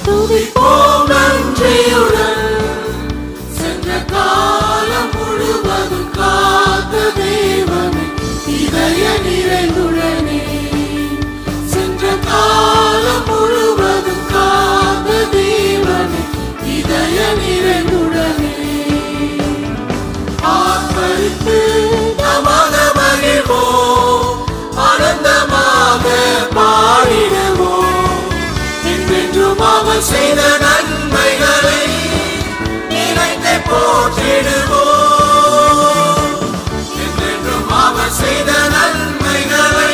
துதிப்போம் நன்றியுடன் சென்ற காலம் முழுவதும் காத்த தேவனை இதய நிறைவுடனே சென்ற காலம் முழுவதும் காத்த தேவனை இதய நிறைவுடனே ஆர்ப்பரித்து நமக மகிழ்வோம் ஆனந்தமாக பாடிடுவோம் என்றென்றும் அவர் செய்த நன்மைகளை நினைத்து போற்றிடுவோம் என்றென்றும் அவர் செய்த நன்மைகளை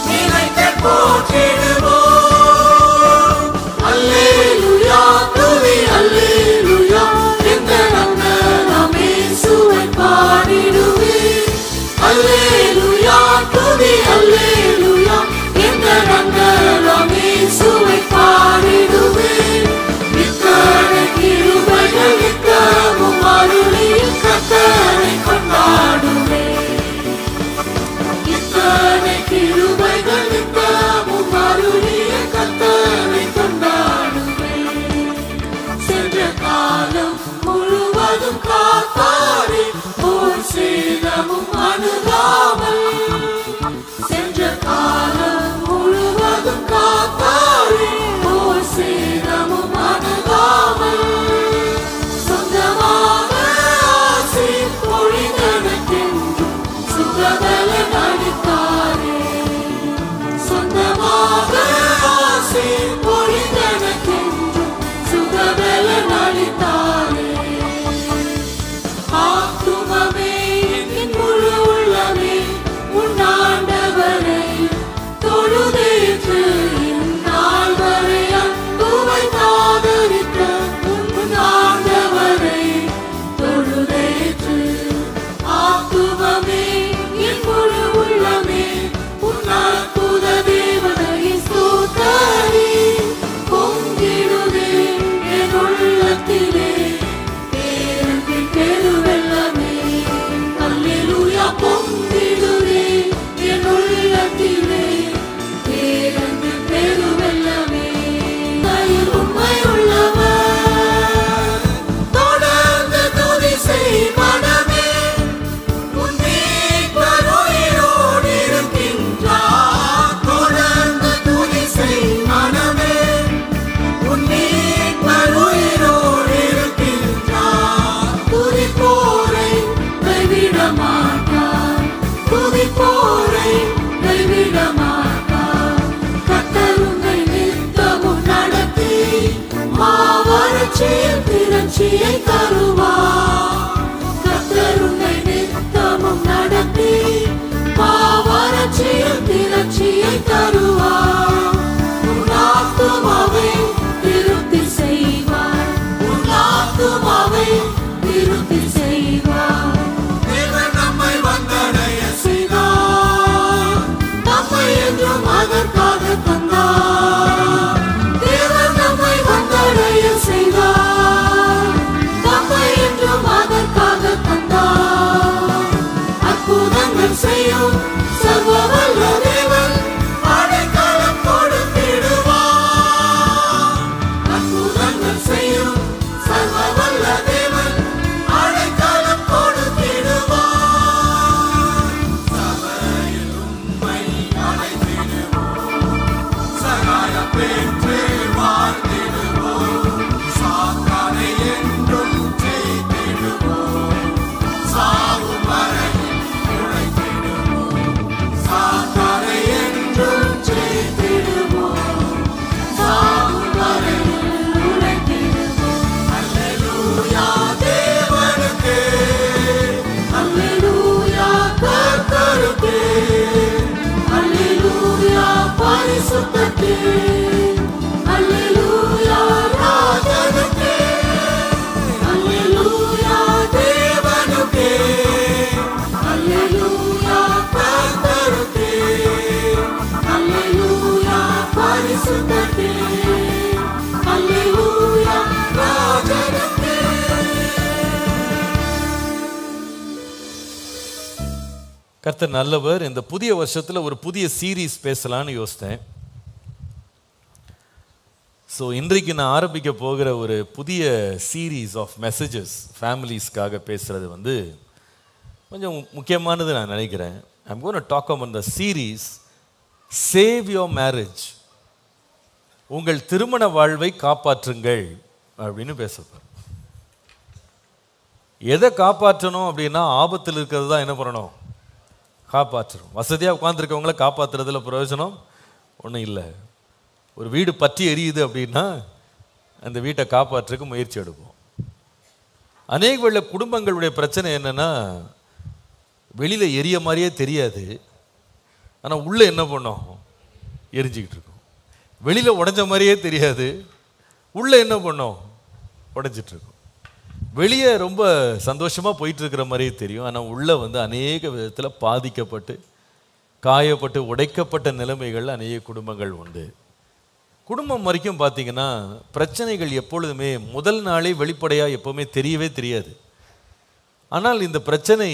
நினைத்து போற்றிடுவோம் அல்லேலூயா துதி அல்லேலூயா என்ற நாம் இயேசுவை பாடிடுவேன் அல்லேலூயா துதி அல்லேலூயா என்ற நாம் இயேசுவை பாடிடுவேன் இத்தனை கிருபைகள் நித்தமும் அருளில் கர்த்தரை கொண்டாடுவேன் இத்தனை கிருபைகள் நித்தமும் அருளில் கர்த்தரை கொண்டாடுவேன் சென்ற காலம் முழுவதும் காத்தாரே போர் சேதமும் அணுகாமல் சென்ற காலம் முழுவதும் காத்தாரே போர் சேதமும் அணுகாமல் சொந்தமாக ஆசி பொழிந்தனக்கென்றும் சுகபலன் அளித்தாரே சொந்தமாக ஆசி பொழிந்தனக்கென்றும் சுகபலன் அளித்தாரே ஆத்துமமே என் முழு உள்ளமே உன்னாண்டவரை தொழுதேற்று இந்நாள் வரை அன்புவை ஆதரித்த உன்னாண்டவரை தொழுதேற்று ஆத்துமமே என் முழு உள்ளமே உன் அற்புத தேவனை ஸ்தோத்தரி பொங்கிடுதே என் உள்ளத்திலே பேரன்பின் பெருவெள்ளமே அல்லேலூயா பொங்கிடுதே என் உள்ளத்திலே பேரன்பின் பெருவெள்ளமே தயிர் உண்மை உள்ளவர் தொடர்ந்து துதி செய் மனமே உன் மீட்பர் உயிரோடு இருக்கின்றார் தொடர்ந்து துதி செய் மனமே உன் மீட்பர் உயிரோடு இருக்கின்றார் துதிப்போரை கைவிட மாட்டார் துதிப்போரை கைவிட மாட்டார் கர்த்தர் உன்னை நித்தமும் நடத்தி மாவறட்சியில் திரட்சியை தருவார் கர்த்தர் உன்னை நித்தமும் நடத்தி மாவறட்சியில் திரட்சியை தருவார் உன் ஆத்துமாவை திருப்தி செய்வார் உன் ஆத்துமாவை திருப்தி செய்வார் தேவன் நம்மை வந்தடைய செய்தார் நம்மை என்றும் அதற்காக தந்தார் தேவன் நம்மை வந்தடைய செய்தார் நம்மை என்றும் அதற்காக தந்தார் அற்புதங்கள் செய்யும் சர்வ வல்ல தேவன் அடைக்கலம் கொடுத்திடுவார் அற்புதங்கள் செய்யும் சர்வ வல்ல தேவன் அடைக்கலம் கொடுத்திடுவார் சபையில் உம்மை அழைத்திடுவோம் சகாயம் பெற்று வாழ்ந்திடுவோம் சாத்தானை என்றும் ஜெயித்திடுவோம் சாவும் வரையில் உழைத்திடுவோம் சாத்தானை என்றும் ஜெயித்திடுவோம் சாவும் வரையில் உழைத்திடுவோம் அல்லேலூயா தேவனுக்கே அல்லேலூயா கர்த்தருக்கே அல்லேலூயா பரிசுத்தருக்கே அல்லேலூயா ராஜனுக்கே அல்லேலூயா தேவனுக்கே அல்லேலூயா பரிசுத்தத்தே அல்லேலூயா ராஜனுக்கே. கர்த்தர் நல்லவர். இந்த புதிய வருஷத்தில் ஒரு புதிய சீரீஸ் பேசலான்னு யோசித்தேன். ஸோ இன்றைக்கு நான் ஆரம்பிக்க போகிற ஒரு புதிய சீரீஸ் ஆஃப் மெசேஜஸ் ஃபேமிலிஸ்க்காக பேசுகிறது கொஞ்சம் முக்கியமானது நான் நினைக்கிறேன். I'm going to talk about the series save your marriage, உங்கள் திருமண வாழ்வை காப்பாற்றுங்கள் அப்படின்னு பேசப்போம். எதை காப்பாற்றணும் அப்படின்னா, ஆபத்தில் இருக்கிறது தான் என்ன பண்ணணும், காப்பாற்றணும். வசதியாக உட்காந்துருக்கவங்கள காப்பாற்றுறதுல பிரயோஜனம் ஒன்றும் இல்லை. ஒரு வீடு பற்றி எரியுது அப்படின்னா அந்த வீட்டை காப்பாற்றுறதுக்கு முயற்சி எடுப்போம். அநேக வேளை குடும்பங்களுடைய பிரச்சனை என்னென்னா, வெளியில் எரிய மாதிரியே தெரியாது, ஆனால் உள்ளே என்ன பண்ணோம், எரிஞ்சிக்கிட்டு இருக்கோம். வெளியில் உடஞ்ச மாதிரியே தெரியாது, உள்ளே என்ன பண்ணோம், உடைஞ்சிட்ருக்கோம். வெளியே ரொம்ப சந்தோஷமாக போயிட்டுருக்கிற மாதிரியே தெரியும், ஆனால் உள்ளே அநேக விதத்தில் பாதிக்கப்பட்டு காயப்பட்டு உடைக்கப்பட்ட நிலைமைகள் அநேக குடும்பங்கள் உண்டு. குடும்பம் வரைக்கும் பார்த்தீங்கன்னா பிரச்சனைகள் எப்பொழுதுமே முதல் நாளே வெளிப்படையாக எப்போவுமே தெரியவே தெரியாது. ஆனால் இந்த பிரச்சனை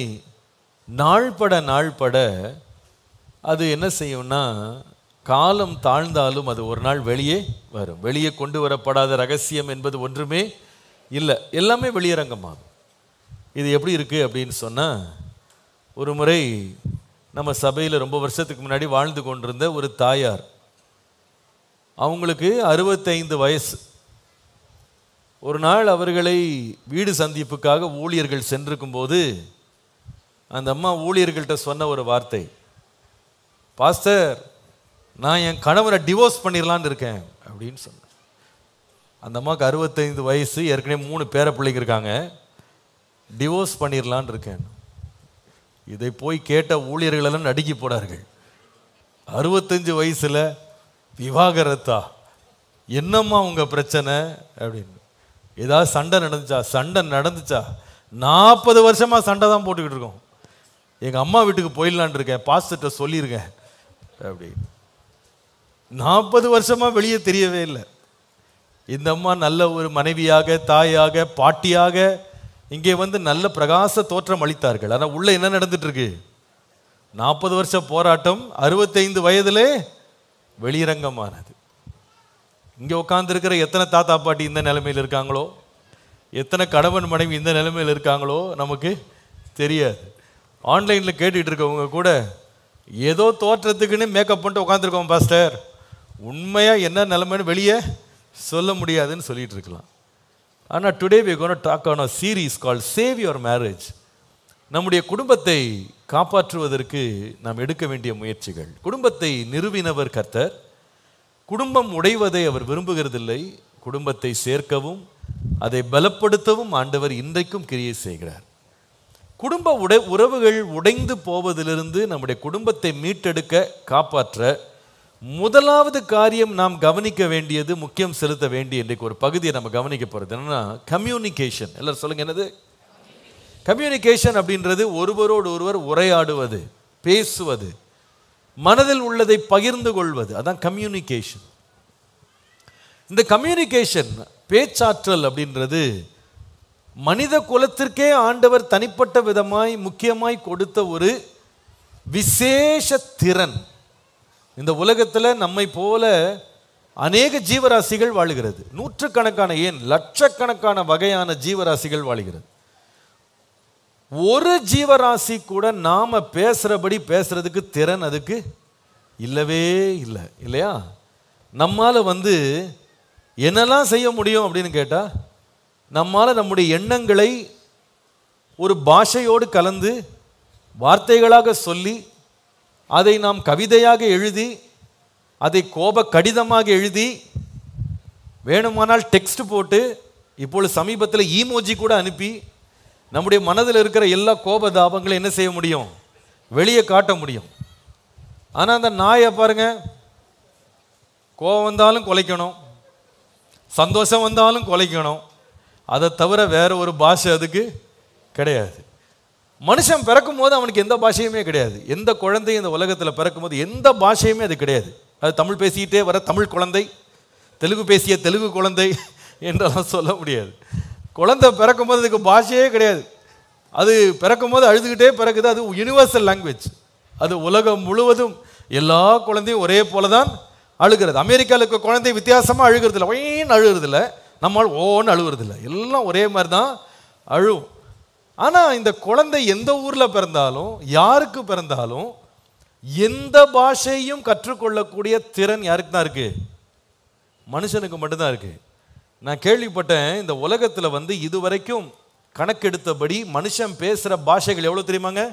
நாள்பட அது என்ன செய்யும்னா, காலம் தாழ்ந்தாலும் அது ஒரு நாள் வெளியே வரும். வெளியே கொண்டு வரப்படாத ரகசியம் என்பது ஒன்றுமே இல்லை, எல்லாமே வெளியரங்கமாகும். இது எப்படி இருக்குது அப்படின்னு சொன்னால், ஒரு முறை நம்ம சபையில் ரொம்ப வருஷத்துக்கு முன்னாடி வாழ்ந்து கொண்டிருந்த ஒரு தாயார், அவங்களுக்கு 65 வயசு. ஒரு நாள் அவர்களை வீடு சந்திப்புக்காக ஊழியர்கள் சென்றிருக்கும் போது அந்த அம்மா ஊழியர்கள்ட்ட சொன்ன ஒரு வார்த்தை, பாஸ்டர் நான் என் கணவரை டிவோர்ஸ் பண்ணிடலான்னு இருக்கேன் அப்படின்னு சொன்னேன். அந்த அம்மாவுக்கு 65 வயசு, ஏற்கனவே 3 பேர பிள்ளைங்க இருக்காங்க, டிவோர்ஸ் பண்ணிடலான் இருக்கேன். இதை போய் கேட்ட ஊழியர்களெல்லாம் நடுக்கி போனார்கள். 65 வயசுல விவாகரத்தா, என்னம்மா உங்க பிரச்சனை அப்படின்னு. ஏதாவது சண்டை நடந்துச்சா 40 வருஷமா சண்டை தான் போட்டுக்கிட்டு இருக்கோம். எங்க அம்மா வீட்டுக்கு போயிடலான் இருக்கேன், பாஸ்டர்ட்ட சொல்லியிருக்கேன் அப்படின்னு. 40 வருஷமா வெளியே தெரியவே இல்லை. இந்த அம்மா நல்ல ஒரு மனைவியாக, தாயாக, பாட்டியாக இங்கே நல்ல பிரகாச தோற்றம் அளித்தார்கள். ஆனால் உள்ள என்ன நடந்துட்டு இருக்கு, 40 வருஷ போராட்டம் 65 வயதிலே வெளியரங்கமானது. இங்கே உட்காந்துருக்கிற எத்தனை தாத்தா பாட்டி இந்த நிலைமையில் இருக்காங்களோ, எத்தனை கணவன் மனைவி இந்த நிலைமையில் இருக்காங்களோ நமக்கு தெரியாது. ஆன்லைனில் கேட்டுக்கிட்டு இருக்கவங்க கூட ஏதோ தோற்றத்துக்குன்னு மேக்கப் பண்ணிட்டு உட்காந்துருக்கோம் பாஸ்டர், உண்மையாக என்ன நிலைமைன்னு வெளியே சொல்ல முடியாதுன்னு சொல்லிட்டு இருக்கலாம். ஆனால் today we are going to talk on a series called Save Your Marriage. நம்முடைய குடும்பத்தை காப்பாற்றுவதற்கு நாம் எடுக்க வேண்டிய முயற்சிகள். குடும்பத்தை நிறுவினவர் கர்த்தர். குடும்பம் உடைவதை அவர் விரும்புகிறதில்லை. குடும்பத்தை சேர்க்கவும் அதை பலப்படுத்தவும் ஆண்டவர் இன்றைக்கும் கிரியை செய்கிறார். குடும்ப உறவுகள் உடைந்து போவதிலிருந்து நம்முடைய குடும்பத்தை மீட்டெடுக்க, காப்பாற்ற முதலாவது காரியம் நாம் கவனிக்க வேண்டியது, முக்கியம் செலுத்த வேண்டிய இன்றைக்கு ஒரு பகுதியை நம்ம கவனிக்க போகிறது என்னன்னா, கம்யூனிகேஷன். எல்லாரும் சொல்லுங்க, என்னது கம்யூனிகேஷன்? அப்படின்றது ஒருவரோடு ஒருவர் உரையாடுவது, பேசுவது, மனதில் உள்ளதை பகிர்ந்து கொள்வது, அதான் கம்யூனிகேஷன். இந்த கம்யூனிகேஷன், பேச்சாற்றல் அப்படின்றது மனித குலத்திற்கே ஆண்டவர் தனிப்பட்ட விதமாய் முக்கியமாய் கொடுத்த ஒரு விசேஷ திறன். இந்த உலகத்தில் நம்மை போல அநேக ஜீவராசிகள் வாழுகிறது. நூற்றுக்கணக்கான, ஏன் லட்சக்கணக்கான வகையான ஜீவராசிகள் வாழுகிறது. ஒரு ஜீவராசி கூட நாம பேசுறபடி பேசுறதுக்கு திறன் அதுக்கு இல்லவே இல்லை, இல்லையா? நம்மால என்னெல்லாம் செய்ய முடியும் அப்படின்னு கேட்டா, நம்மால நம்முடைய எண்ணங்களை ஒரு பாஷையோடு கலந்து வார்த்தைகளாக சொல்லி, அதை நாம் கவிதையாக எழுதி, அதை கோப கடிதமாக எழுதி, வேணுமானால் டெக்ஸ்ட் போட்டு, இப்பொழுது சமீபத்தில் ஈமோஜி கூட அனுப்பி நம்முடைய மனதில் இருக்கிற எல்லா கோப தாபங்களையும் என்ன செய்ய முடியும், வெளியே காட்ட முடியும். ஆனால் அந்த நாயை பாருங்க, கோபம் வந்தாலும் குலைக்கணும், சந்தோஷம் வந்தாலும் குலைக்கணும், அதை தவிர வேற ஒரு பாஷை அதுக்கு கிடையாது. மனுஷன் பிறக்கும் போது அவனுக்கு எந்த பாஷையுமே கிடையாது. எந்த குழந்தையும் இந்த உலகத்தில் பிறக்கும் போது எந்த பாஷையுமே அது கிடையாது. அது தமிழ் பேசிக்கிட்டே வர தமிழ் குழந்தை, தெலுங்கு பேசிய தெலுங்கு குழந்தை என்றெல்லாம் சொல்ல முடியாது. குழந்தை பிறக்கும் போது அதுக்கு பாஷையே கிடையாது. அது பிறக்கும் போது அழுதுகிட்டே பிறகுது. அது யூனிவர்சல் லாங்குவேஜ். அது உலகம் முழுவதும் எல்லா குழந்தையும் ஒரே போல தான் அழுகிறது. அமெரிக்காவில் இருக்க குழந்தை வித்தியாசமாக அழுகிறது இல்லை, ஒயின்னு அழுகிறது இல்லை, நம்மால் ஓன்னு அழுகிறது இல்லை, எல்லாம் ஒரே மாதிரி தான் அழுவும். ஆனால் இந்த குழந்தை எந்த ஊரில் பிறந்தாலும், யாருக்கு பிறந்தாலும், எந்த பாஷையும் கற்றுக்கொள்ளக்கூடிய திறன் யாருக்கு தான் இருக்கு? மனுஷனுக்கு மட்டும்தான் இருக்கு. நான் கேள்விப்பட்டேன், இந்த உலகத்தில் இதுவரைக்கும் கணக்கெடுத்தபடி மனுஷன் பேசுகிற பாஷைகள் எவ்வளோ தெரியுமாங்க?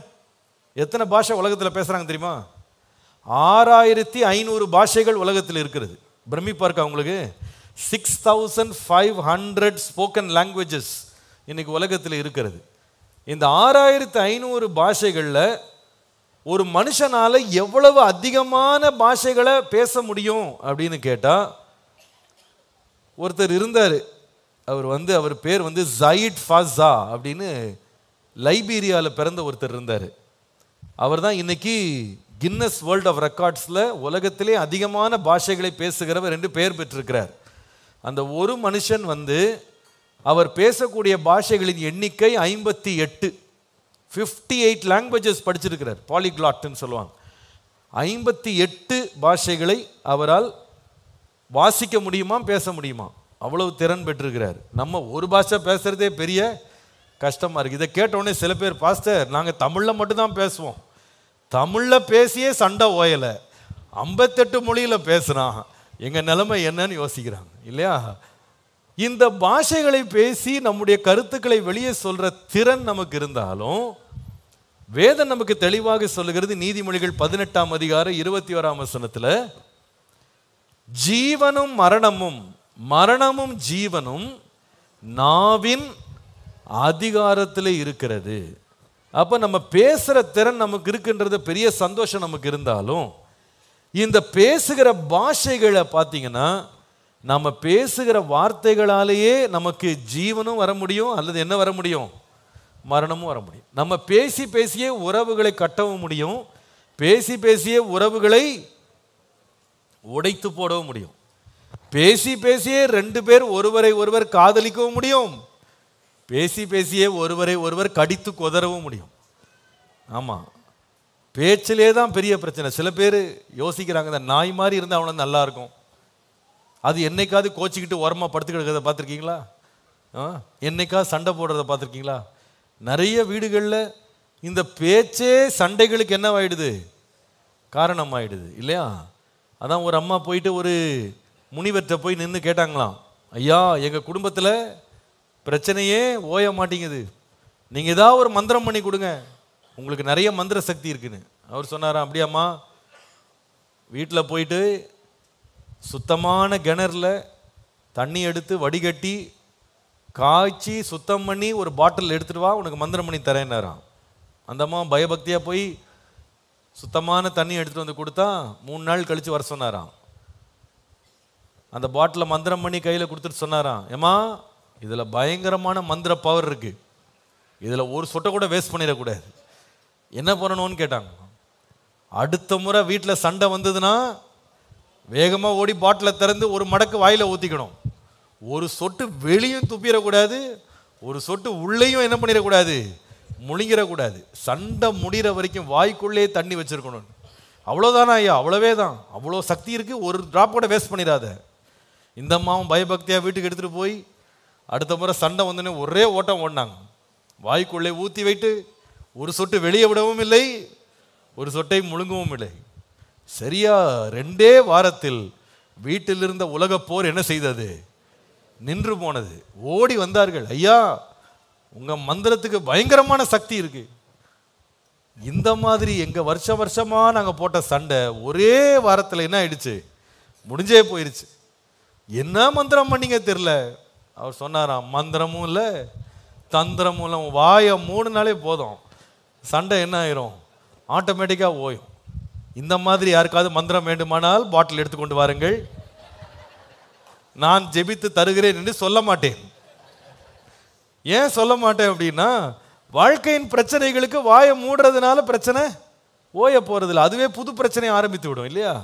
எத்தனை பாஷை உலகத்தில் பேசுகிறாங்க தெரியுமா? 6500 பாஷைகள் உலகத்தில் இருக்கிறது. பிரமிப்பா இருக்கா உங்களுக்கு? 6500 ஸ்போக்கன் லாங்குவேஜஸ் இன்னைக்கு உலகத்தில் இருக்கிறது. இந்த 6500 பாஷைகளில் ஒரு மனுஷனால எவ்வளவு அதிகமான பாஷைகளை பேச முடியும் அப்படின்னு கேட்டால், ஒருத்தர் இருந்தார். அவர் பேர் ஜயிட் ஃபாஸா அப்படின்னு லைபீரியாவில் பிறந்த ஒருத்தர் இருந்தார். அவர் தான் இன்னைக்கு கின்னஸ் வேர்ல்ட் ஆஃப் ரெக்கார்ட்ஸில் உலகத்திலே அதிகமான பாஷைகளை பேசுகிறவர் என்று பெயர் பெற்றிருக்கிறார். அந்த ஒரு மனுஷன் அவர் பேசக்கூடிய பாஷைகளின் எண்ணிக்கை 58 லாங்குவேஜஸ் படிச்சிருக்கிறார். பாலிகிளாட்னு சொல்லுவாங்க. 58 பாஷைகளை அவரால் வாசிக்க முடியுமா, பேச முடியுமா, அவ்வளவு திறன் பெற்றிருக்கிறார். நம்ம ஒரு பாஷை பேசுறதே பெரிய கஷ்டமா இருக்கு. இதை கேட்டோடனே சில பேர், பாஸ்டர் நாங்கள் தமிழில் மட்டும்தான் பேசுவோம், தமிழில் பேசியே சண்டை ஓயலை, 58 மொழியில் பேசுகிறான், எங்கள் நிலைமை என்னன்னு யோசிக்கிறாங்க இல்லையா? இந்த பாஷைகளை பேசி நம்முடைய கருத்துக்களை வெளியே சொல்ற திறன் நமக்கு இருந்தாலும், வேதம் நமக்கு தெளிவாக சொல்லுகிறது. நீதிமொழிகள் 18ஆம் அதிகாரம் 21ஆம் வசனத்தில், ஜீவனும் மரணமும் மரணமும் ஜீவனும் நாவின் அதிகாரத்தில் இருக்கிறது. அப்ப நம்ம பேசுற திறன் நமக்கு இருக்குன்றது பெரிய சந்தோஷம் நமக்கு இருந்தாலும், இந்த பேசுகிற பாஷைகளை பார்த்தீங்கன்னா, நம்ம பேசுகிற வார்த்தைகளாலேயே நமக்கு ஜீவனும் வர முடியும், அல்லது என்ன வர முடியும், மரணமும் வர முடியும். நம்ம பேசி பேசியே உறவுகளை கட்டவும் முடியும், பேசி பேசியே உறவுகளை உடைத்து போடவும் முடியும், பேசி பேசியே 2 பேர் ஒருவரை ஒருவர் காதலிக்கவும் முடியும், பேசி பேசியே ஒருவரை ஒருவர் கடித்து கொதறவும் முடியும். ஆமாம், பேச்சிலே தான் பெரிய பிரச்சனை. சில பேர் யோசிக்கிறாங்க, இந்த நாய் மாதிரி இருந்தால் அவனை நல்லா இருக்கும், அது என்னைக்காவது கோச்சிக்கிட்டு ஓரமாக படுத்து கிடக்கிறத பார்த்துருக்கீங்களா? என்னைக்காவது சண்டை போடுறத பார்த்துருக்கீங்களா? நிறைய வீடுகளில் இந்த பேச்சே சண்டைகளுக்கு என்னவாயிடுது, காரணமாயிடுது இல்லையா? அதான் ஒரு அம்மா போயிட்டு ஒரு முனிவர்கிட்ட போய் நின்று கேட்டாங்களாம், ஐயா எங்கள் குடும்பத்தில் பிரச்சனையே ஓய மாட்டேங்குது, நீங்கள் ஏதாவது ஒரு மந்திரம் பண்ணி கொடுங்க, உங்களுக்கு நிறைய மந்திர சக்தி இருக்குன்னு. அவர் சொன்னாராம், அப்படியாம்மா, வீட்டில் போயிட்டு சுத்தமான கிணறுல தண்ணி எடுத்து வடிகட்டி காய்ச்சி சுத்தம் பண்ணி ஒரு பாட்டில் எடுத்துட்டு வா, உனக்கு மந்திரம் பண்ணி தரேன்னாராம். அந்த அம்மா பயபக்தியாக போய் சுத்தமான தண்ணி எடுத்துகிட்டு வந்து கொடுத்தா 3 நாள் கழித்து வர சொன்னாராம். அந்த பாட்டில் மந்திரம் பண்ணி கையில் கொடுத்துட்டு சொன்னாராம், ஏம்மா இதில் பயங்கரமான மந்திர பவர் இருக்குது, இதில் ஒரு சொட்டை கூட வேஸ்ட் பண்ணிடக்கூடாது, என்ன பண்ணணும்னு கேட்டாங்க. அடுத்த முறை வீட்டில் சண்டை வந்ததுன்னா வேகமாக ஓடி பாட்டிலை திறந்து ஒரு மடக்கு வாயில் ஊற்றிக்கணும், ஒரு சொட்டு வெளியும் துப்பிடக்கூடாது, ஒரு சொட்டு உள்ளேயும் என்ன பண்ணிடக்கூடாது, முழுங்கிடக்கூடாது, சண்டை முடிகிற வரைக்கும் வாய்க்குள்ளே தண்ணி வச்சிருக்கணும். அவ்வளோதானா ஐயா? அவ்வளவே தான், அவ்வளோ சக்தி இருக்குது, ஒரு ட்ராப் கூட வேஸ்ட் பண்ணிடாத. இந்த அம்மாவும் பயபக்தியாக வீட்டுக்கு எடுத்துகிட்டு போய் அடுத்த முறை சண்டை வந்தோடனே ஒரே ஓட்டம் ஓடினாங்க, வாய்க்குள்ளே ஊற்றி வைத்து ஒரு சொட்டு வெளியே விடவும் இல்லை, ஒரு சொட்டை முழுங்கவும் இல்லை. சரியா 2 வாரத்தில் வீட்டில் இருந்த உலக போர் என்ன செய்தது, நின்று போனது. ஓடி வந்தார்கள், ஐயா உங்க மந்திரத்துக்கு பயங்கரமான சக்தி இருக்கு. இந்த மாதிரி எங்க வருஷமா நாங்க போட்ட சண்டை ஒரே வாரத்தில் என்ன ஆயிடுச்சு, முடிஞ்சே போயிருச்சு. என்ன மந்திரம் பண்ணீங்க தெரியல. அவர் சொன்னாராம், மந்திரமும் இல்லை தந்திரமும் இல்லை, வாயை 3 நாளே போதும், சண்டை என்ன ஆயிரும், ஆட்டோமேட்டிக்காக ஓயும். இந்த மாதிரி யாருக்காவது மந்திரம் வேண்டுமானால் பாட்டில் எடுத்துக்கொண்டு வாருங்கள், நான் ஜெபித்து தருகிறேன் என்று சொல்ல மாட்டேன். ஏன் சொல்ல மாட்டேன் அப்படின்னா, வாழ்க்கையின் பிரச்சனைகளுக்கு வாயை மூடுறதுனால பிரச்சனை ஓய போறதில்லை, அதுவே புது பிரச்சனையை ஆரம்பித்து விடும் இல்லையா?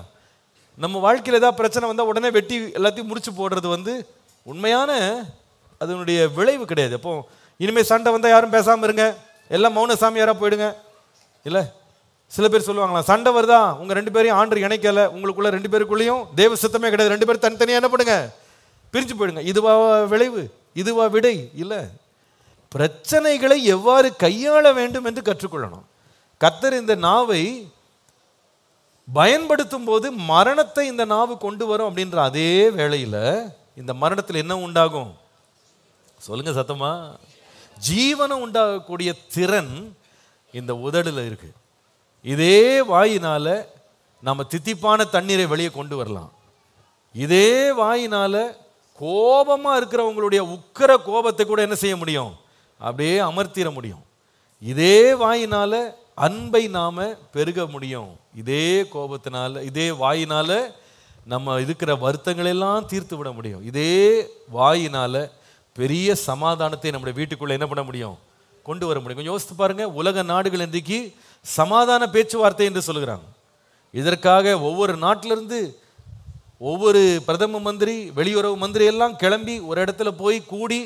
நம்ம வாழ்க்கையில் ஏதாவது பிரச்சனை வந்தால் உடனே வெட்டி எல்லாத்தையும் முடிச்சு போடுறது வந்து உண்மையான அதனுடைய விளைவு கிடையாது. அப்போ இனிமேல் சண்டை வந்தால் யாரும் பேசாமல் இருங்க, எல்லாம் மௌன சாமியாராக போயிடுங்க. இல்லை, சில பேர் சொல்லுவாங்களா, சண்டை வருதா உங்கள் 2 பேரையும் ஆண்டு இணைக்கலை, உங்களுக்குள்ள 2 பேருக்குள்ளேயும் தேவ சித்தமே கிடையாது, 2 பேரும் தனித்தனியாக என்ன பண்ணுங்க, பிரிஞ்சு போயிடுங்க. இதுவா விளைவு? இதுவா விடை? இல்லை, பிரச்சனைகளை எவ்வாறு கையாள வேண்டும் என்று கற்றுக்கொள்ளணும். கர்த்தர் இந்த நாவை பயன்படுத்தும் போது மரணத்தை இந்த நாவு கொண்டு வரும் அப்படின்ற அதே வேளையில் இந்த மரணத்தில் என்ன உண்டாகும் சொல்லுங்க சத்தமா? ஜீவனம் உண்டாகக்கூடிய திறன் இந்த உதடுல இருக்கு. இதே வாயினால நம்ம தித்திப்பான தண்ணீரை வெளியே கொண்டு வரலாம். இதே வாயினால கோபமா இருக்கிறவங்களுடைய உக்கிர கோபத்தை கூட என்ன செய்ய முடியும், அப்படியே அமர்த்திட முடியும். இதே வாயினால அன்பை நாம பெருக முடியும். இதே கோபத்தினால, இதே வாயினால நம்ம இருக்கிற வருத்தங்கள் எல்லாம் தீர்த்து விட முடியும். இதே வாயினால பெரிய சமாதானத்தை நம்முடைய வீட்டுக்குள்ள என்ன பண்ண முடியும், கொண்டு வர முடியும். கொஞ்சம் யோசித்து பாருங்க, உலக நாடுகள் இன்றைக்கு சமாதான பேச்சுவார்த்தை என்று சொல்லுகிறாங்க. இதற்காக ஒவ்வொரு நாட்டிலிருந்து ஒவ்வொரு பிரதம மந்திரி, வெளியுறவு மந்திரி எல்லாம் கிளம்பி ஒரு இடத்துல போய் கூடி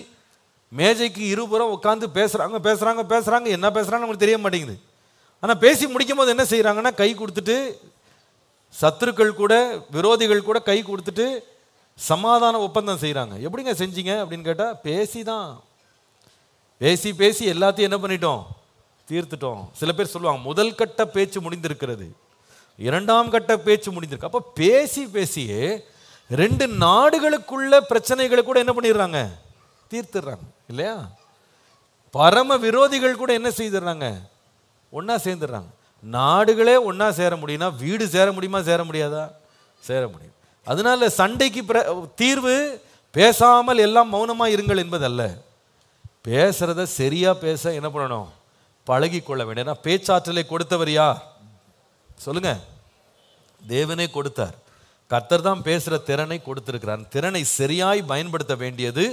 மேஜைக்கு இருபுறம் உட்காந்து பேசுறாங்க பேசுறாங்க பேசுறாங்க. என்ன பேசுறாங்கன்னு நமக்கு தெரிய மாட்டேங்குது. ஆனால் பேசி முடிக்கும் போது என்ன செய்யறாங்கன்னா, கை கொடுத்துட்டு, சத்துருக்கள் கூட விரோதிகள் கூட கை கொடுத்துட்டு சமாதான ஒப்பந்தம் செய்கிறாங்க. எப்படிங்க செஞ்சீங்க அப்படின்னு கேட்டால், பேசிதான், பேசி பேசி எல்லாத்தையும் என்ன பண்ணிட்டோம், தீர்த்துட்டோம். சில பேர் சொல்லுவாங்க, முதல் கட்ட பேச்சு முடிந்திருக்கிறது, 2ஆம் கட்ட பேச்சு முடிந்திருக்கு. அப்போ பேசி பேசியே 2 நாடுகளுக்குள்ள பிரச்சனைகளை கூட என்ன பண்ணிடுறாங்க, தீர்த்துடுறாங்க இல்லையா? பரம விரோதிகள் கூட என்ன செய்துடுறாங்க, ஒன்றா சேர்ந்துடுறாங்க. நாடுகளே ஒன்றா சேர முடியும்னா வீடு சேர முடியுமா, சேர முடியாதா? சேர முடியும். அதனால சண்டைக்கு தீர்வு பேசாமல் எல்லாம் மௌனமாக இருங்கள் என்பதல்ல. பேசுறத சரியா பேச என்ன பண்ணணும், பழகி கொள்ள வேண்டும். ஏன்னா பேச்சாற்றலை கொடுத்தவர் யார் சொல்லுங்க? தேவனே கொடுத்தார். கர்த்தர் தான் பேசுகிற திறனை கொடுத்திருக்கிறார். திறனை சரியாய் பயன்படுத்த வேண்டியது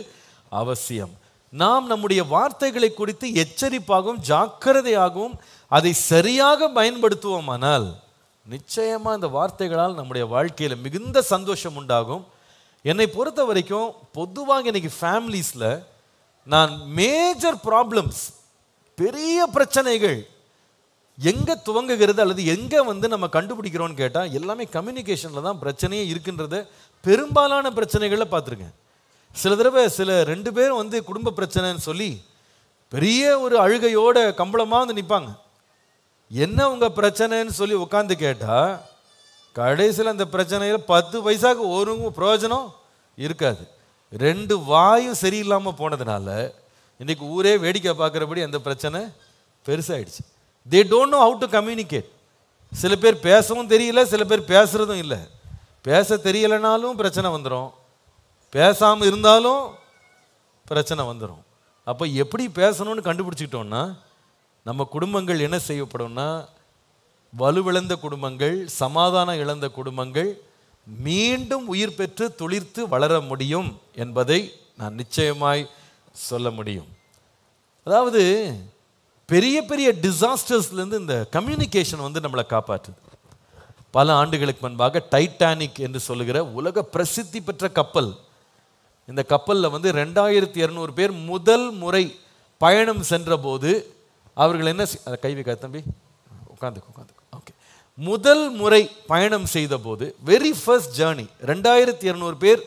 அவசியம். நாம் நம்முடைய வார்த்தைகளை குறித்து எச்சரிப்பாகவும் ஜாக்கிரதையாகவும் அதை சரியாக பயன்படுத்துவோமானால் நிச்சயமா இந்த வார்த்தைகளால் நம்முடைய வாழ்க்கையில் மிகுந்த சந்தோஷம் உண்டாகும். என்னை பொறுத்த வரைக்கும் பொதுவாக இன்னைக்கு ஃபேமிலிஸில் நான் மேஜர் ப்ராப்ளம்ஸ், பெரிய பிரச்சனைகள் எங்கே துவங்குகிறது அல்லது எங்கே நம்ம கண்டுபிடிக்கிறோன்னு கேட்டால் எல்லாமே கம்யூனிகேஷனில் தான் பிரச்சனையே இருக்குன்றத பெரும்பாலான பிரச்சனைகளில் பார்த்துருக்கேன். சில தடவை 2 பேரும் குடும்ப பிரச்சனைன்னு சொல்லி பெரிய ஒரு அழுகையோட கம்பளமாக நிற்பாங்க. என்ன உங்கள் பிரச்சனைன்னு சொல்லி உட்காந்து கேட்டால் கடைசியில் அந்த பிரச்சனையில் 10 பைசாவுக்கு ஒரு பிரயோஜனம் இருக்காது. 2 வாயும் சரியில்லாமல் போனதுனால இன்னைக்கு ஊரே வேடிக்கை பார்க்குறபடி அந்த பிரச்சனை பெருசாகிடுச்சு. They don't know how to communicate. சில பேர் பேசவும் தெரியல, சில பேர் பேசுகிறதும் இல்லை. பேச தெரியலைனாலும் பிரச்சனை வந்துடும், பேசாமல் இருந்தாலும் பிரச்சனை வந்துடும். அப்போ எப்படி பேசணும்னு கண்டுபிடிச்சிக்கிட்டோம்னா நம்ம குடும்பங்கள் என்ன செய்யப்படும்னா, வலுவிழந்த குடும்பங்கள், சமாதானம் இழந்த குடும்பங்கள் மீண்டும் உயிர் பெற்று துளிர்த்து வளர முடியும் என்பதை நான் நிச்சயமாய் சொல்ல முடியும். அதாவது பெரிய பெரிய டிசாஸ்டர்ஸ்லேருந்து இந்த கம்யூனிகேஷன் நம்மளை காப்பாற்றுது. பல ஆண்டுகளுக்கு முன்பாக டைட்டானிக் என்று சொல்லுகிற உலக பிரசித்தி பெற்ற கப்பல், இந்த கப்பலில் 2200 பேர் முதல் முறை பயணம் சென்ற போது அவர்கள் என்ன கை வைக்க தம்பி உட்காந்து ஓகே, முதல் முறை பயணம் செய்த போது வெரி ஃபர்ஸ்ட் ஜேர்னி 2200 பேர்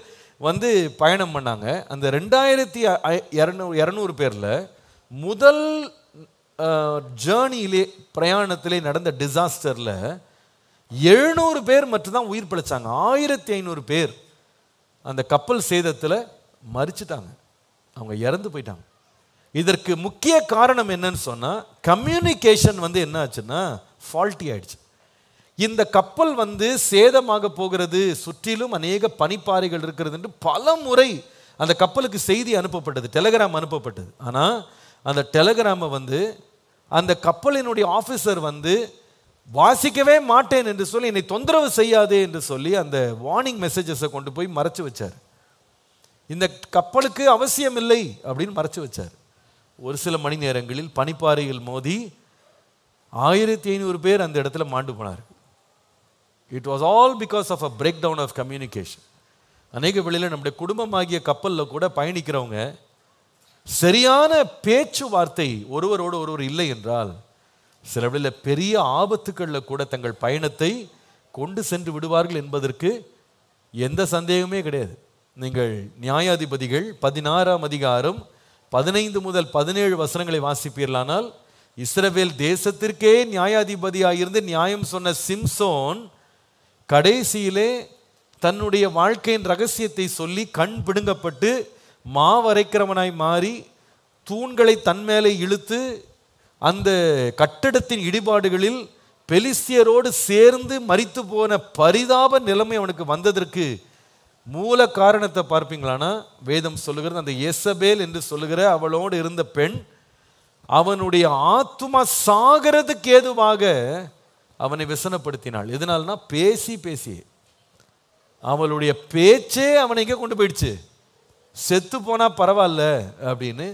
பயணம் பண்ணாங்க. அந்த 2200 பேரில் முதல் ஜேர்னியிலே பிரயாணத்திலே நடந்த டிசாஸ்டரில் 700 பேர் மட்டும்தான் உயிர் பிழைச்சாங்க. 1500 பேர் அந்த கப்பல் சேதத்தில் மரிச்சிட்டாங்க, அவங்க இறந்து போயிட்டாங்க. இதற்கு முக்கிய காரணம் என்னன்னு சொன்னால், கம்யூனிகேஷன் என்ன ஆச்சுன்னா ஃபால்ட்டி ஆயிடுச்சு. இந்த கப்பல் சேதமாக போகிறது, சுற்றிலும் அநேக பனிப்பாறைகள் இருக்கிறது என்று பல முறை அந்த கப்பலுக்கு செய்தி அனுப்பப்பட்டது, டெலிகிராம் அனுப்பப்பட்டது. ஆனால் அந்த டெலிகிராமை அந்த கப்பலினுடைய ஆஃபீஸர் வாசிக்கவே மாட்டேன் என்று சொல்லி, என்னை தொந்தரவு செய்யாதே என்று சொல்லி அந்த வார்னிங் மெசேஜஸை கொண்டு போய் மறைச்சு வச்சார். இந்த கப்பலுக்கு அவசியம் இல்லை அப்படின்னு மறைச்சு வச்சார். ஒரு சில மணி நேரங்களில் பனிப்பாறையில் மோதி 1500 பேர் அந்த இடத்துல மாண்டு போனார். It was all because of a break down of communication. அநேக வேளையில் நம்முடைய குடும்பமாகிய கப்பலில் கூட பயணிக்கிறவங்க சரியான பேச்சுவார்த்தை ஒருவரோடு ஒருவர் இல்லை என்றால் சில வேளையில் பெரிய ஆபத்துக்களில் கூட தங்கள் பயணத்தை கொண்டு சென்று விடுவார்கள் என்பதற்கு எந்த சந்தேகமே கிடையாது. நீங்கள் நியாயாதிபதிகள் 16ஆம் அதிகாரம் 15 முதல் 17 வசனங்களை வாசிப்பீர்களானால், இஸ்ரவேல் தேசத்திற்கே நியாயாதிபதியாயிருந்து நியாயம் சொன்ன சிம்சோன் கடைசியிலே தன்னுடைய வாழ்க்கையின் ரகசியத்தை சொல்லி கண் பிடுங்கப்பட்டு மாவரைக்கிறவனாய் மாறி தூண்களை தன்மேலே இழுத்து அந்த கட்டடத்தின் இடிபாடுகளில் பெலிஸ்தியரோடு சேர்ந்து மரித்து போன பரிதாப நிலைமை அவனுக்கு வந்ததற்கு மூல காரணத்தை பார்ப்பீங்களானா, வேதம் சொல்லுகிறது அந்த எசபேல் என்று சொல்லுகிற அவளோடு இருந்த பெண் அவனுடைய ஆத்துமா சாகிறதுக்கு ஏதுவாக அவனை விசனப்படுத்தினாள். எதனால்னா பேசி பேசி அவளுடைய பேச்சே அவனை எங்கே கொண்டு போயிடுச்சு, செத்து போனா பரவாயில்ல அப்படின்னு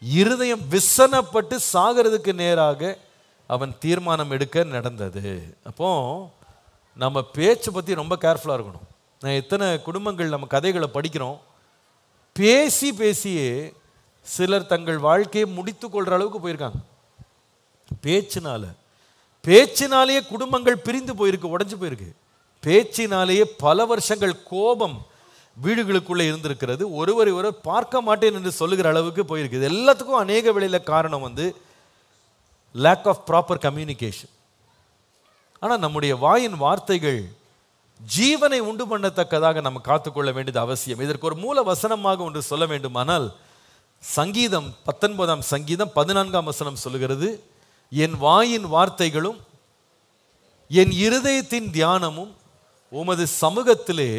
இருதயம் விசனப்பட்டு சாகிறதுக்கு நேராக அவன் தீர்மானம் எடுக்க நடந்தது. அப்போ நம்ம பேச்சை பற்றி ரொம்ப கேர்ஃபுல்லாக இருக்கணும். நான் எத்தனை குடும்பங்கள் நம்ம கதைகளை படிக்கிறோம், பேசி பேசியே சிலர் தங்கள் வாழ்க்கையை முடித்து கொள்கிற அளவுக்கு போயிருக்காங்க. பேச்சினாலேயே குடும்பங்கள் பிரிந்து போயிருக்கு, உடைஞ்சு போயிருக்கு. பேச்சினாலேயே பல வருஷங்கள் கோபம் வீடுகளுக்குள்ளே இருந்திருக்கிறது. ஒருவரை ஒருவர் பார்க்க மாட்டேன் என்று சொல்லுகிற அளவுக்கு போயிருக்கு. இது எல்லாத்துக்கும் அநேக வேளையில் காரணம் லேக் ஆஃப் ப்ராப்பர் கம்யூனிகேஷன். ஆனால் நம்முடைய வாயின் வார்த்தைகள் ஜீவனை உண்டு பண்ணத்தக்கதாக நம்ம காத்துக்கொள்ள வேண்டியது அவசியம். இதற்கு ஒரு மூல வசனமாக ஒன்று சொல்ல வேண்டுமானால், சங்கீதம் 19ஆம் சங்கீதம் 14ஆம் வசனம் சொல்லுகிறது, என் வாயின் வார்த்தைகளும் என் இருதயத்தின் தியானமும் உமது சமூகத்திலே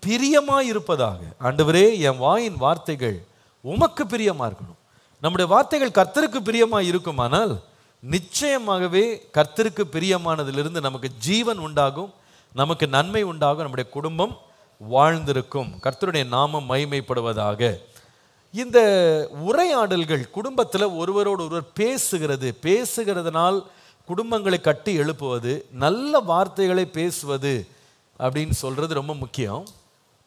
பிரியமாயிருப்பதாக. ஆண்டவரே, என் வாயின் வார்த்தைகள் உமக்கு பிரியமா இருக்கணும். நம்முடைய வார்த்தைகள் கர்த்தருக்கு பிரியமாக இருக்குமானால் நிச்சயமாகவே கர்த்தருக்கு பிரியமானதிலிருந்து நமக்கு ஜீவன் உண்டாகும், நமக்கு நன்மை உண்டாகும், நம்முடைய குடும்பம் வாழ்ந்திருக்கும். கர்த்தருடைய நாமம் மகிமைப்படுவதாக. இந்த உரையாடல்கள் குடும்பத்தில் ஒருவரோடு ஒருவர் பேசுகிறதுனால் குடும்பங்களை கட்டி எழுப்புவது, நல்ல வார்த்தைகளை பேசுவது அப்படின்னு சொல்றது ரொம்ப முக்கியம்.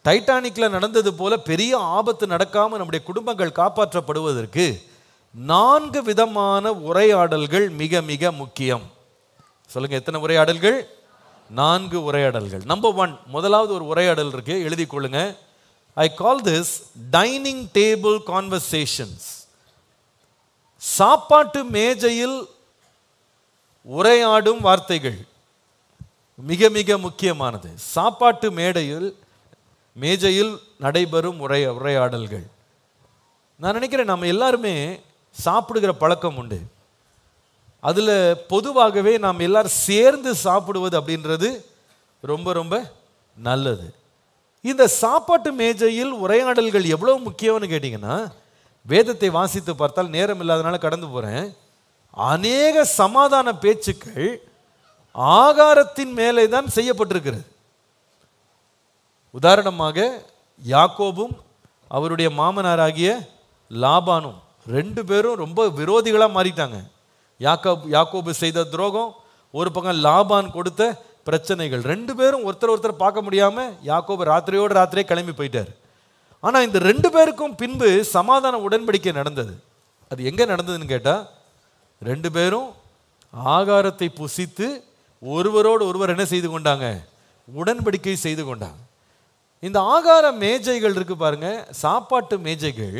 டைட்டானிக்ல நடந்தது போல பெரிய ஆபத்து நடக்காம நம்முடைய குடும்பங்கள் காப்பாற்றப்படுவதற்கு 4 விதமான உரையாடல்கள் மிக மிக முக்கியம். சொல்லுங்க, எத்தனை உரையாடல்கள்? 4 உரையாடல்கள். நம்பர் 1, முதலாவது ஒரு உரையாடல் இருக்கு, எழுதி கொள்ளுங்க. I call this dining table conversations. சாப்பாட்டு மேஜையில் உரையாடும் வார்த்தைகள் மிக மிக முக்கியமானது. சாப்பாட்டு மேஜையில் நடைபெறும் உரையாடல்கள். நான் நினைக்கிறேன் நம்ம எல்லாருமே சாப்பிடுகிற பழக்கம் உண்டு. அதில் பொதுவாகவே நாம் எல்லாரும் சேர்ந்து சாப்பிடுவது அப்படின்றது ரொம்ப ரொம்ப நல்லது. இந்த சாப்பாட்டு மேஜையில் உரையாடல்கள் எவ்வளோ முக்கியம்னு கேட்டிங்கன்னா, வேதத்தை வாசித்து பார்த்தால் நேரம் இல்லாதனால கடந்து போகிறேன், அநேக சமாதான பேச்சுக்கள் ஆகாரத்தின் மேலே தான் செய்யப்பட்டிருக்கிறது. உதாரணமாக யாக்கோபும் அவருடைய மாமனாராகிய லாபானும் 2 பேரும் ரொம்ப விரோதிகளாக மாறிட்டாங்க. யாக்கோபு செய்த துரோகம், ஒரு பக்கம் லாபான் கொடுத்த பிரச்சனைகள். 2 பேரும் ஒருத்தர் பார்க்க முடியாமல் யாக்கோபு ராத்திரியே கிளம்பி போயிட்டார். ஆனால் இந்த 2 பேருக்கும் பின்பு சமாதான உடன்படிக்கை நடந்தது. அது எங்கே நடந்ததுன்னு கேட்டால், 2 பேரும் ஆகாரத்தை புசித்து ஒருவரோடு ஒருவர் என்ன செய்து கொண்டாங்க? உடன்படிக்கை செய்து கொண்டாங்க. இந்த ஆகார மேஜைகள் இருக்கு பாருங்க, சாப்பாட்டு மேஜைகள்,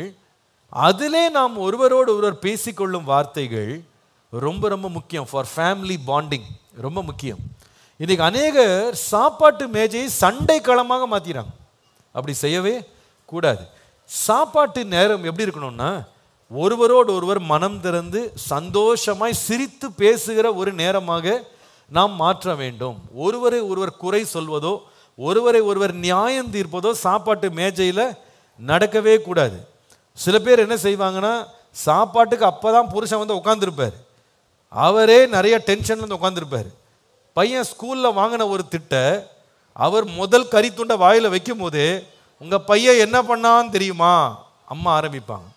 அதிலே நாம் ஒருவரோடு ஒருவர் பேசிக்கொள்ளும் வார்த்தைகள் ரொம்ப ரொம்ப முக்கியம். ஃபார் ஃபேமிலி பாண்டிங் ரொம்ப முக்கியம். இன்னைக்கு அநேகர் சாப்பாட்டு மேஜையை சண்டை களமாக மாற்றிறாங்க. அப்படி செய்யவே கூடாது. சாப்பாட்டு நேரம் எப்படி இருக்கணும்னா, ஒருவரோடு ஒருவர் மனம் திறந்து சந்தோஷமாய் சிரித்து பேசுகிற ஒரு நேரமாக நாம் மாற்ற வேண்டும். ஒருவரை ஒருவர் குறை சொல்வதோ ஒருவரை ஒருவர் நியாயம் தீர்ப்பதோ சாப்பாட்டு மேஜையில் நடக்கவே கூடாது. சில பேர் என்ன செய்வாங்கன்னா, சாப்பாட்டுக்கு அப்போ தான் புருஷன் வந்து உட்காந்துருப்பார், அவரே நிறைய டென்ஷன் வந்து உட்காந்துருப்பார். பையன் ஸ்கூலில் வாங்கின ஒரு திட்டை அவர் முதல் கறித்துண்டை வாயில் வைக்கும் போதே, உங்கள் பையன் என்ன பண்ணான்னு தெரியுமா அம்மா ஆரம்பிப்பாங்க.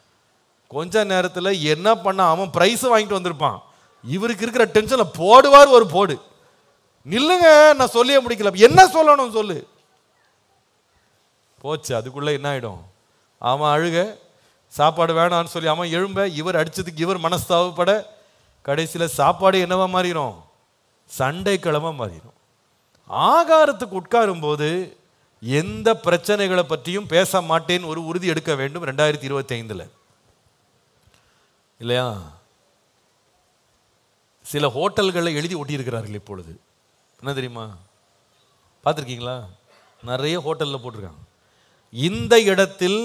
கொஞ்ச நேரத்தில் என்ன பண்ணா, அவன் ப்ரைஸும் வாங்கிட்டு வந்திருப்பான், இவருக்கு இருக்கிற டென்ஷனில் போடுவார் ஒரு போடு. நில்லுங்க, நான் சொல்லியே முடிக்கல. என்ன சொல்லணும் சொல்லு. போச்சு. அதுக்குள்ள என்ன ஆயிடும்? அவன் அழுக, சாப்பாடு வேணான்னு சொல்லி அவன் எழும்ப, இவர் அடிச்சதுக்கு இவர் மனஸ்தாபப்பட, கடைசியில் சாப்பாடு என்னவா மாறிடும்? சண்டை கிழமை மாறிடும். ஆகாரத்துக்கு உட்காரும் போது எந்த பிரச்சனைகளை பற்றியும் பேச மாட்டேன்னு ஒரு உறுதி எடுக்க வேண்டும் 2025. இல்லையா? சில ஹோட்டல்களை எழுதி ஒட்டியிருக்கிறார்கள் இப்பொழுது. என்ன தெரியுமா? பார்த்துருக்கீங்களா? நிறைய ஹோட்டலில் போட்டிருக்காங்க, இந்த இடத்தில்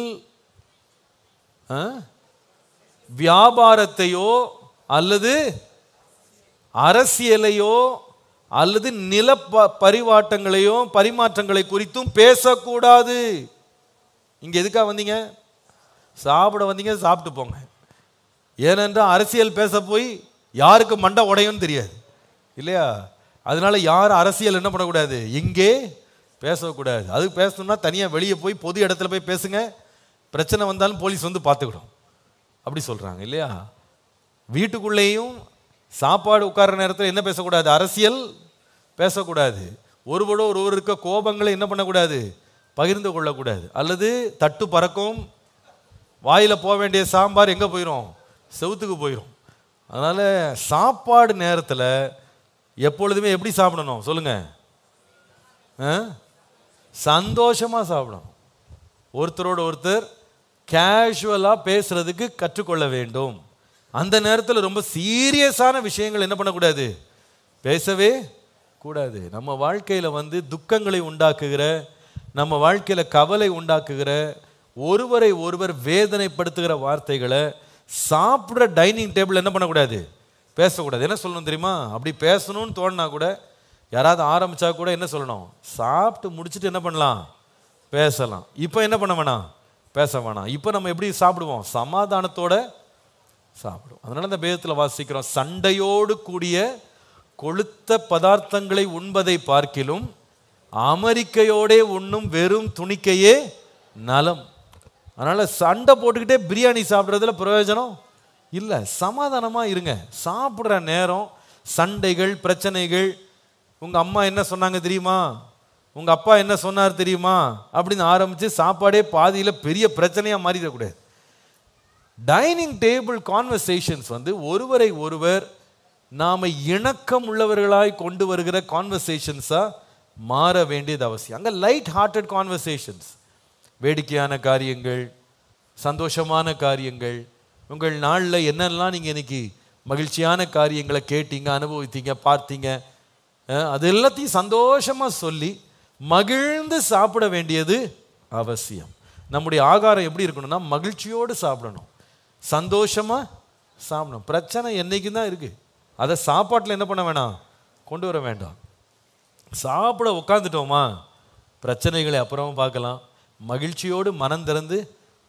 வியாபாரத்தையோ அல்லது அரசியலையோ அல்லது நில பரிவாட்டங்களையோ பரிமாற்றங்களை குறித்தும் பேசக்கூடாது. இங்க எதுக்காக வந்தீங்க? சாப்பிட வந்தீங்க, சாப்பிட்டு போங்க. ஏனென்றால் அரசியல் பேச போய் யாருக்கு மண்டை உடையும் தெரியாது, இல்லையா? அதனால யார் அரசியல் என்ன பண்ணக்கூடாது, இங்கே பேசக்கூடாது. அது பேசணும்னா தனியாக வெளியே போய் பொது இடத்துல போய் பேசுங்க, பிரச்சனை வந்தாலும் போலீஸ் வந்து பார்த்துக்கிடும், அப்படி சொல்றாங்க, இல்லையா? வீட்டுக்குள்ளேயும் சாப்பாடு உட்கார்ற நேரத்தில் என்ன பேசக்கூடாது? அரசியல் பேசக்கூடாது. ஒருவரோட ஒருவர் இருக்க கோபங்களை என்ன பண்ணக்கூடாது? பகிர்ந்து கொள்ளக்கூடாது. அல்லது தட்டு பறக்கும், வாயில் போக வேண்டிய சாம்பார் எங்கே போயிடும்? செவுத்துக்கு போயிடும். அதனால சாப்பாடு நேரத்தில் எப்பொழுதுமே எப்படி சாப்பிடணும் சொல்லுங்க? சந்தோஷமா சாப்பிடணும். ஒருத்தரோட ஒருத்தர் கேஷுவலாக பேசுறதுக்கு கற்றுக்கொள்ள வேண்டும். அந்த நேரத்தில் ரொம்ப சீரியஸான விஷயங்கள் என்ன பண்ணக்கூடாது? பேசவே கூடாது. நம்ம வாழ்க்கையில் துக்கங்களை உண்டாக்குகிற, நம்ம வாழ்க்கையில் கவலை உண்டாக்குகிற, ஒருவரை ஒருவர் வேதனைப்படுத்துகிற வார்த்தைகளை சாப்பிட்ற டைனிங் டேபிள் என்ன பண்ணக்கூடாது? பேசக்கூடாது. என்ன சொல்லணும் தெரியுமா? அப்படி பேசணும்னு தோணுனா கூட, யாராவது ஆரம்பிச்சா கூட என்ன சொல்லணும்? சாப்பிட்டு முடிச்சுட்டு என்ன பண்ணலாம்? பேசலாம். இப்போ என்ன பண்ண வேணாம்? பேச வேணாம். இப்போ நம்ம எப்படி சாப்பிடுவோம்? சமாதானத்தோட சாப்பிடுவோம். அதனால இந்த வேதத்தில் வாசிக்கிறோம், சண்டையோடு கூடிய கொழுத்த பதார்த்தங்களை உண்பதை பார்க்கிலும் அமெரிக்கையோடே உண்ணும் வெறும் துணிக்கையே நலம். அதனால சண்டை போட்டுக்கிட்டே பிரியாணி சாப்பிட்றதுல பிரயோஜனம் இல்லை. சமாதானமாக இருங்க. சாப்பிட்ற நேரம் சண்டைகள், பிரச்சனைகள், உங்கள் அம்மா என்ன சொன்னாங்க தெரியுமா, உங்கள் அப்பா என்ன சொன்னார் தெரியுமா அப்படின்னு ஆரம்பித்து சாப்பாடே பாதியில் பெரிய பிரச்சனையாக மாறிடக்கூடாது. டைனிங் டேபிள் கான்வர்சேஷன்ஸ் ஒருவரை ஒருவர் நாம் இணக்கம் உள்ளவர்களாய் கொண்டு வருகிற கான்வர்சேஷன்ஸாக மாற வேண்டியது அவசியம். அங்கே லைட் ஹார்ட்டட் கான்வர்சேஷன்ஸ், வேடிக்கையான காரியங்கள், சந்தோஷமான காரியங்கள், உங்கள் நாளில் என்னெல்லாம் நீங்கள் இன்னைக்கு மகிழ்ச்சியான காரியங்களை கேட்டீங்க, அனுபவித்தீங்க, பார்த்தீங்க, அது எல்லாத்தையும் சந்தோஷமாக சொல்லி மகிழ்ந்து சாப்பிட வேண்டியது அவசியம். நம்முடைய ஆகாரம் எப்படி இருக்கணும்னா மகிழ்ச்சியோடு சாப்பிடணும், சந்தோஷமாக சாப்பிடணும். பிரச்சனை என்னைக்கும் தான் இருக்குது, அதை சாப்பாட்டில் என்ன பண்ண வேணாம்? கொண்டு வர வேண்டாம். சாப்பிட உட்காந்துட்டோமா, பிரச்சனைகளை அப்புறமா பார்க்கலாம். மகிழ்ச்சியோடு மனம் திறந்து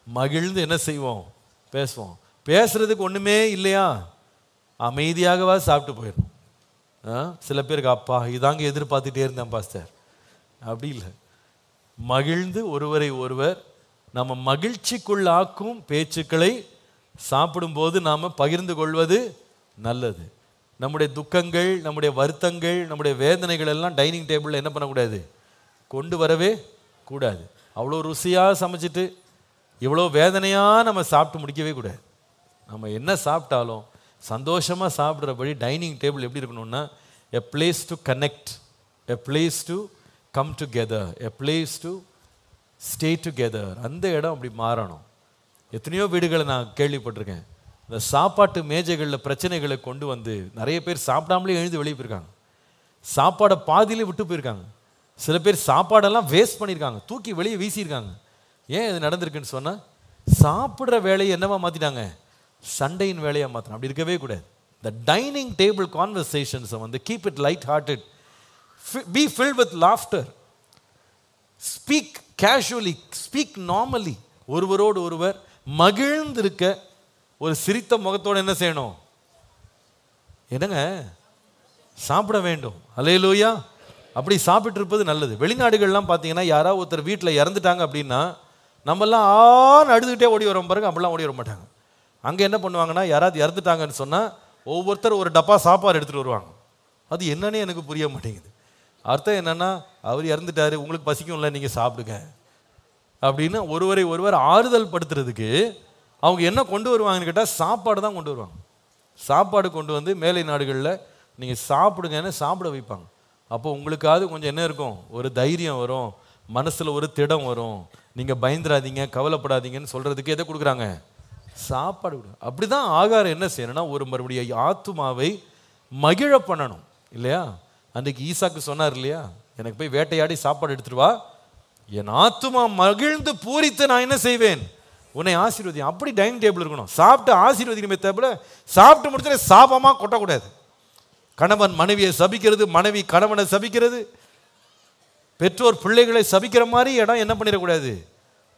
மகிழ்ந்து என்ன செய்வோம்? பேசுவோம். பேசுறதுக்கு ஒன்றுமே இல்லையா, அமைதியாகவா சாப்பிட்டு போயிடும். சில பேருக்கு அப்பா இதாங்க எதிர்பார்த்துட்டே இருந்தேன் பாஸ்டர், அப்படி இல்லை. மகிழ்ந்து ஒருவரை ஒருவர் நம்ம மகிழ்ச்சிக்குள்ளாக்கும் பேச்சுக்களை சாப்பிடும்போது நாம் பகிர்ந்து கொள்வது நல்லது. நம்முடைய துக்கங்கள், நம்முடைய வருத்தங்கள், நம்முடைய வேதனைகள் எல்லாம் டைனிங் டேபிளில் என்ன பண்ணக்கூடாது? கொண்டு வரவே கூடாது. அவ்வளோ ருசியாக சமைச்சிட்டு இவ்வளோ வேதனையாக நம்ம சாப்பிட்டு முடிக்கவே கூடாது. நம்ம என்ன சாப்பிட்டாலும் சந்தோஷமாக சாப்பிட்றபடி டைனிங் டேபிள் எப்படி இருக்கணும்னா, எ place to connect, a place to come together, a place to stay together. அந்த இடம் அப்படி மாறணும். எத்தனையோ வீடுகளை நான் கேள்விப்பட்டிருக்கேன், இந்த சாப்பாட்டு மேஜைகளில் பிரச்சனைகளை கொண்டு நிறைய பேர் சாப்பிடாமலே எழுந்து வெளியே போயிருக்காங்க. சாப்பாடை பாதியிலே விட்டு போயிருக்காங்க. சில பேர் சாப்பாடெல்லாம் வேஸ்ட் பண்ணியிருக்காங்க, தூக்கி வெளியே வீசியிருக்காங்க. ஏன் இது நடந்திருக்குன்னு சொன்னால், சாப்பிட்ற வேலையை என்னவா மாற்றிட்டாங்க? சண்டையின் வேலையாக மாற்றணும். அப்படி இருக்கவே கூடாது. இந்த டைனிங் டேபிள் கான்வர்சேஷன்ஸை keep it light hearted, be filled with laughter, speak casually, speak normally. ஒருவரோடு ஒருவர் மகிழ்ந்திருக்க ஒரு சிரித்த முகத்தோடு என்ன செய்யணும்? என்னங்க சாப்பிட வேண்டும். அல்லேலூயா. அப்படி சாப்பிட்டு இருப்பது நல்லது. வெளிநாடுகள்லாம் பார்த்தீங்கன்னா, யாராவது ஒருத்தர் வீட்டில் இறந்துட்டாங்க அப்படின்னா நம்மெல்லாம் அழுதுகிட்டே ஓடி வரோம் பாருங்க, அப்படிலாம் ஓடி வர மாட்டாங்க. அங்கே என்ன பண்ணுவாங்கன்னா, யாராவது இறந்துட்டாங்கன்னு சொன்னால் ஒவ்வொருத்தர் ஒரு டப்பா சாப்பாடு எடுத்துகிட்டு வருவாங்க. அது என்னன்னே எனக்கு புரிய மாட்டேங்குது. அர்த்தம் என்னன்னா, அவர் இறந்துட்டாரு, உங்களுக்கு பசிக்கும்ல, நீங்க சாப்பிடுங்க அப்படின்னு ஒருவரை ஒருவர் ஆறுதல் படுத்துறதுக்கு அவங்க என்ன கொண்டு வருவாங்கன்னு கேட்டால் சாப்பாடு தான் கொண்டு வருவாங்க. சாப்பாடு கொண்டு வந்து மேலை நாடுகளில் நீங்கள் சாப்பிடுங்கன்னு சாப்பிட வைப்பாங்க. அப்போ உங்களுக்காவது கொஞ்சம் என்ன இருக்கும், ஒரு தைரியம் வரும், மனசில் ஒரு திடம் வரும், நீங்கள் பயந்துடாதீங்க, கவலைப்படாதீங்கன்னு சொல்கிறதுக்கு எதை கொடுக்குறாங்க, சாப்பாடு கொடுங்க. அப்படி தான் ஆகாரம் என்ன செய்யணும்னா, ஒரு மறுபடியும் ஆத்துமாவை மகிழ பண்ணணும் இல்லையா? அன்றைக்கு ஈசாக்கு சொன்னார் இல்லையா, எனக்கு போய் வேட்டையாடி சாப்பாடு எடுத்துட்டு வா, என் ஆத்துமா மகிழ்ந்து பூரித்து நான் என்ன செய்வேன், உன்னை ஆசீர்வதி. அப்படி டைனிங் டேபிள் இருக்கணும். சாப்பிட்டு ஆசீர்வதிக்கணுமே தவிர சாப்பிட்டு முடிச்சுட்டு சாபமாக கொட்டக்கூடாது. கணவன் மனைவியை சபிக்கிறது, மனைவி கணவனை சபிக்கிறது, பெற்றோர் பிள்ளைகளை சபிக்கிற மாதிரி இடம் என்ன பண்ணிடக்கூடாது,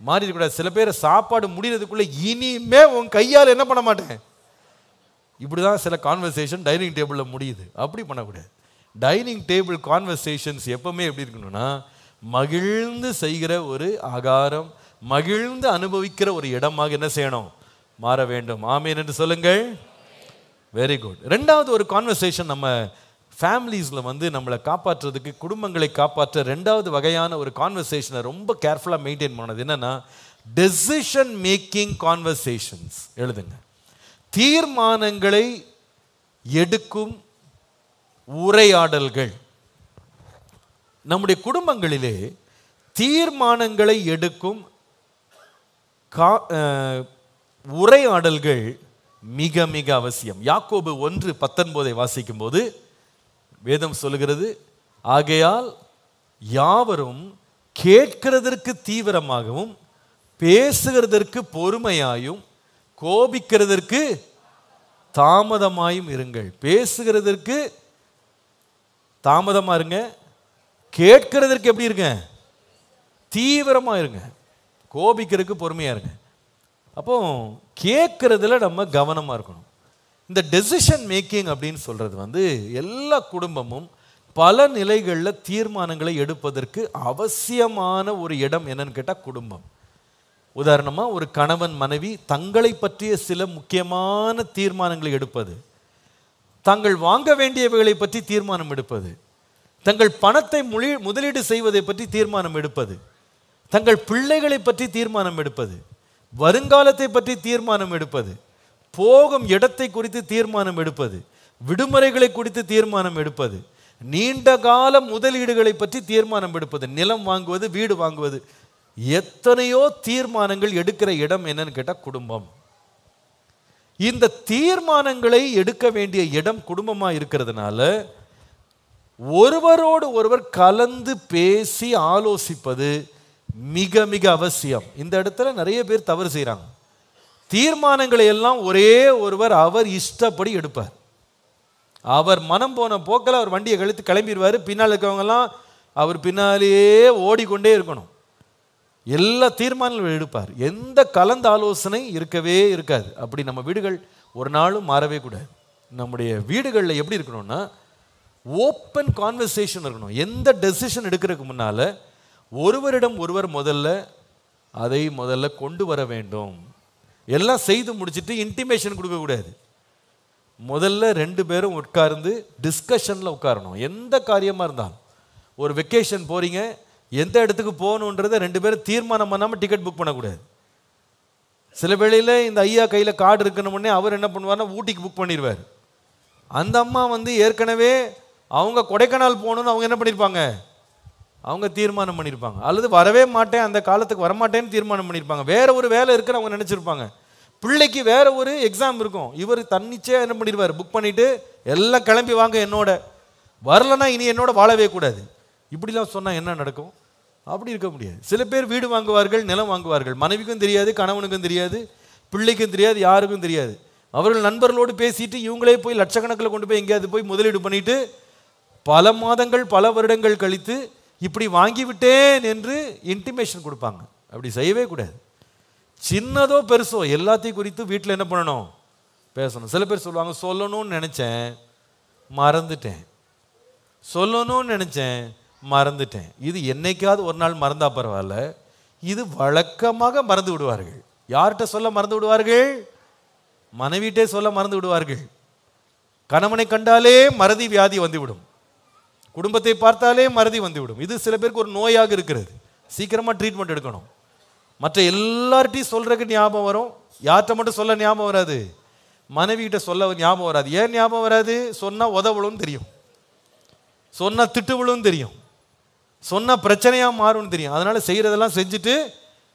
மாறிடக்கூடாது. சில பேர் சாப்பாடு முடிகிறதுக்குள்ளே இனிமே உன் கையால் என்ன பண்ண மாட்டேன், இப்படி தான் சில கான்வர்சேஷன் டைனிங் டேபிளில் முடியுது. அப்படி பண்ணக்கூடாது. டைனிங் டேபிள் கான்வர்சேஷன்ஸ் எப்பவுமே எப்படி இருக்கணும்னா, மகிழ்ந்து செய்கிற ஒரு ஆகாரம், மகிழ்ந்து அனுபவிக்கிற ஒரு இடமாக என்ன செய்யணும், மாற வேண்டும். ஆமேன் என்று சொல்லுங்கள். Very good. ரெண்டாவது ஒரு கான்வர்சேஷன் நம்ம ஃபேமிலிஸில் வந்து நம்மளை காப்பாற்றுறதுக்கு, குடும்பங்களை காப்பாற்ற ரெண்டாவது வகையான ஒரு கான்வர்சேஷனை ரொம்ப கேர்ஃபுல்லாக மெயின்டைன் பண்ணது என்னன்னா, டெசிஷன் மேக்கிங் கான்வர்சேஷன்ஸ். எழுதுங்க. தீர்மானங்களை எடுக்கும் உரையாடல்கள். நம்முடைய குடும்பங்களிலே தீர்மானங்களை எடுக்கும் உரையாடல்கள் மிக மிக அவசியம். யாக்கோபு 1:19 வாசிக்கும் போது வேதம் சொல்லுகிறது, ஆகையால் யாவரும் கேட்கிறதற்கு தீவிரமாகவும் பேசுகிறதற்கு பொறுமையாயும் கோபிக்கிறதற்கு தாமதமாயும் இருங்கள். பேசுகிறதற்கு தாமதமா இருங்க, கேட்கிறதற்கு எப்படி இருங்க, தீவிரமா இருங்க, கோபிக்கிறதுக்கு பொறுமையா இருங்க. அப்போ கேட்கறதுல நம்ம கவனமா இருக்கணும். இந்த டெசிஷன் மேக்கிங் அப்படின்னு சொல்றது வந்து எல்லா குடும்பமும் பல நிலைகளில் தீர்மானங்களை எடுப்பதற்கு அவசியமான ஒரு இடம் என்னன்னு கேட்டால் குடும்பம். உதாரணமாக ஒரு கணவன் மனைவி தங்களை பற்றிய சில முக்கியமான தீர்மானங்களை எடுப்பது, தாங்கள் வாங்க வேண்டியவைகளை பற்றி தீர்மானம் எடுப்பது, தங்கள் பணத்தை முதலீடு செய்வதை பற்றி தீர்மானம் எடுப்பது, தங்கள் பிள்ளைகளை பற்றி தீர்மானம் எடுப்பது, வருங்காலத்தை பற்றி தீர்மானம் எடுப்பது, போகும் இடத்தை குறித்து தீர்மானம் எடுப்பது, விடுமுறைகளை குறித்து தீர்மானம் எடுப்பது, நீண்ட கால முதலீடுகளை பற்றி தீர்மானம் எடுப்பது, நிலம் வாங்குவது, வீடு வாங்குவது, எத்தனையோ தீர்மானங்கள் எடுக்கிற இடம் என்னன்னு கேட்டால் குடும்பம். இந்த தீர்மானங்களை எடுக்க வேண்டிய இடம் குடும்பமாக இருக்கிறதுனால ஒருவரோடு ஒருவர் கலந்து பேசி ஆலோசிப்பது மிக மிக அவசியம். இந்த இடத்துல நிறைய பேர் தவறு செய்கிறாங்க. தீர்மானங்களை எல்லாம் ஒரே ஒருவர் அவர் இஷ்டப்படி எடுப்பார். அவர் மனம் போன போக்கில் அவர் வண்டியை கழித்து கிளம்பிடுவார். பின்னால் இருக்கவங்கெல்லாம் அவர் பின்னாலேயே ஓடிக்கொண்டே இருக்கணும். எல்லா தீர்மானங்களும் எடுப்பார். எந்த கலந்த ஆலோசனை இருக்கவே இருக்காது. அப்படி நம்ம வீடுகள் ஒரு நாளும் மாறவே கூடாது. நம்முடைய வீடுகளில் எப்படி இருக்கணும்னா, ஓப்பன் கான்வர்சேஷன் இருக்கணும். எந்த டெசிஷன் எடுக்கிறதுக்கு முன்னால் ஒருவரிடம் ஒருவர் முதல்ல கொண்டு வர வேண்டும். எல்லாம் செய்து முடிச்சுட்டு இன்டிமேஷன் கொடுக்கக்கூடாது. முதல்ல 2 பேரும் உட்கார்ந்து டிஸ்கஷனில் உட்காரணும். எந்த காரியமாக இருந்தாலும், ஒரு வெக்கேஷன் போகிறீங்க, எந்த இடத்துக்கு போகணுன்றதை 2 பேரும் தீர்மானம் பண்ணாமல் டிக்கெட் புக் பண்ணக்கூடாது. சில வேளையில் இந்த ஐயா கையில் கார்டு இருக்கணும்னே அவர் என்ன பண்ணுவார்னா ஊட்டிக்கு புக் பண்ணிடுவார். அந்த அம்மா வந்து ஏற்கனவே அவங்க கொடைக்கானல் போகணுன்னு அவங்க என்ன பண்ணியிருப்பாங்க, அவங்க தீர்மானம் பண்ணியிருப்பாங்க. அல்லது வரவே மாட்டேன், அந்த காலத்துக்கு வரமாட்டேன்னு தீர்மானம் பண்ணியிருப்பாங்க. வேற ஒரு வேலை இருக்குன்னு அவங்க நினச்சிருப்பாங்க. பிள்ளைக்கு வேற ஒரு எக்ஸாம் இருக்கும். இவர் தன்னிச்சையாக என்ன பண்ணிடுவார், புக் பண்ணிவிட்டு எல்லாம் கிளம்பி வாங்க என்னோட, வரலன்னா இனி என்னோட வாழவே கூடாது. இப்படிலாம் சொன்னால் என்ன நடக்கும்? அப்படி இருக்க முடியாது. சில பேர் வீடு வாங்குவார்கள், நிலம் வாங்குவார்கள். மனைவிக்கும் தெரியாது, கணவனுக்கும் தெரியாது, பிள்ளைக்கும் தெரியாது, யாருக்கும் தெரியாது. அவர்கள் நண்பர்களோடு பேசிட்டு இவங்களே போய் லட்சக்கணக்கில் கொண்டு போய் எங்கேயாவது போய் முதலீடு பண்ணிட்டு பல மாதங்கள் பல வருடங்கள் கழித்து இப்படி வாங்கிவிட்டேன் என்று இன்டிமேஷன் கொடுப்பாங்க. அப்படி செய்யவே கூடாது. சின்னதோ பெருசோ எல்லாத்தையும் குறித்து வீட்டில் என்ன பண்ணணும், பேசணும். சில பேர் சொல்லுவாங்க, சொல்லணும்னு நினச்சேன் மறந்துட்டேன், சொல்லணும்னு நினச்சேன் மறந்துட்டேன். இது என்னைக்காவது ஒரு நாள் மறந்தா பரவாயில்ல, இது வழக்கமாக மறந்து விடுவார்கள். யார்கிட்ட சொல்ல மறந்து விடுவார்கள்? மனைவிட்டே சொல்ல மறந்து விடுவார்கள். கணவனை கண்டாலே மறதி வியாதி வந்துவிடும். குடும்பத்தை பார்த்தாலே மறதி வந்துவிடும். இது சில பேருக்கு ஒரு நோயாக இருக்கிறது. சீக்கிரமாக ட்ரீட்மெண்ட் எடுக்கணும். மற்ற எல்லார்ட்டையும் சொல்றதுக்கு ஞாபகம் வரும், யார்கிட்ட மட்டும் சொல்ல ஞாபகம் வராது, மனைவிகிட்ட சொல்ல ஞாபகம் வராது. ஏன் ஞாபகம் வராது? சொன்னால் உதவலும் தெரியும், சொன்னால் திட்டுவலும் தெரியும், சொன்னால் பிரச்சனையாக மாறும்னு தெரியும். அதனால செய்கிறதெல்லாம் செஞ்சுட்டு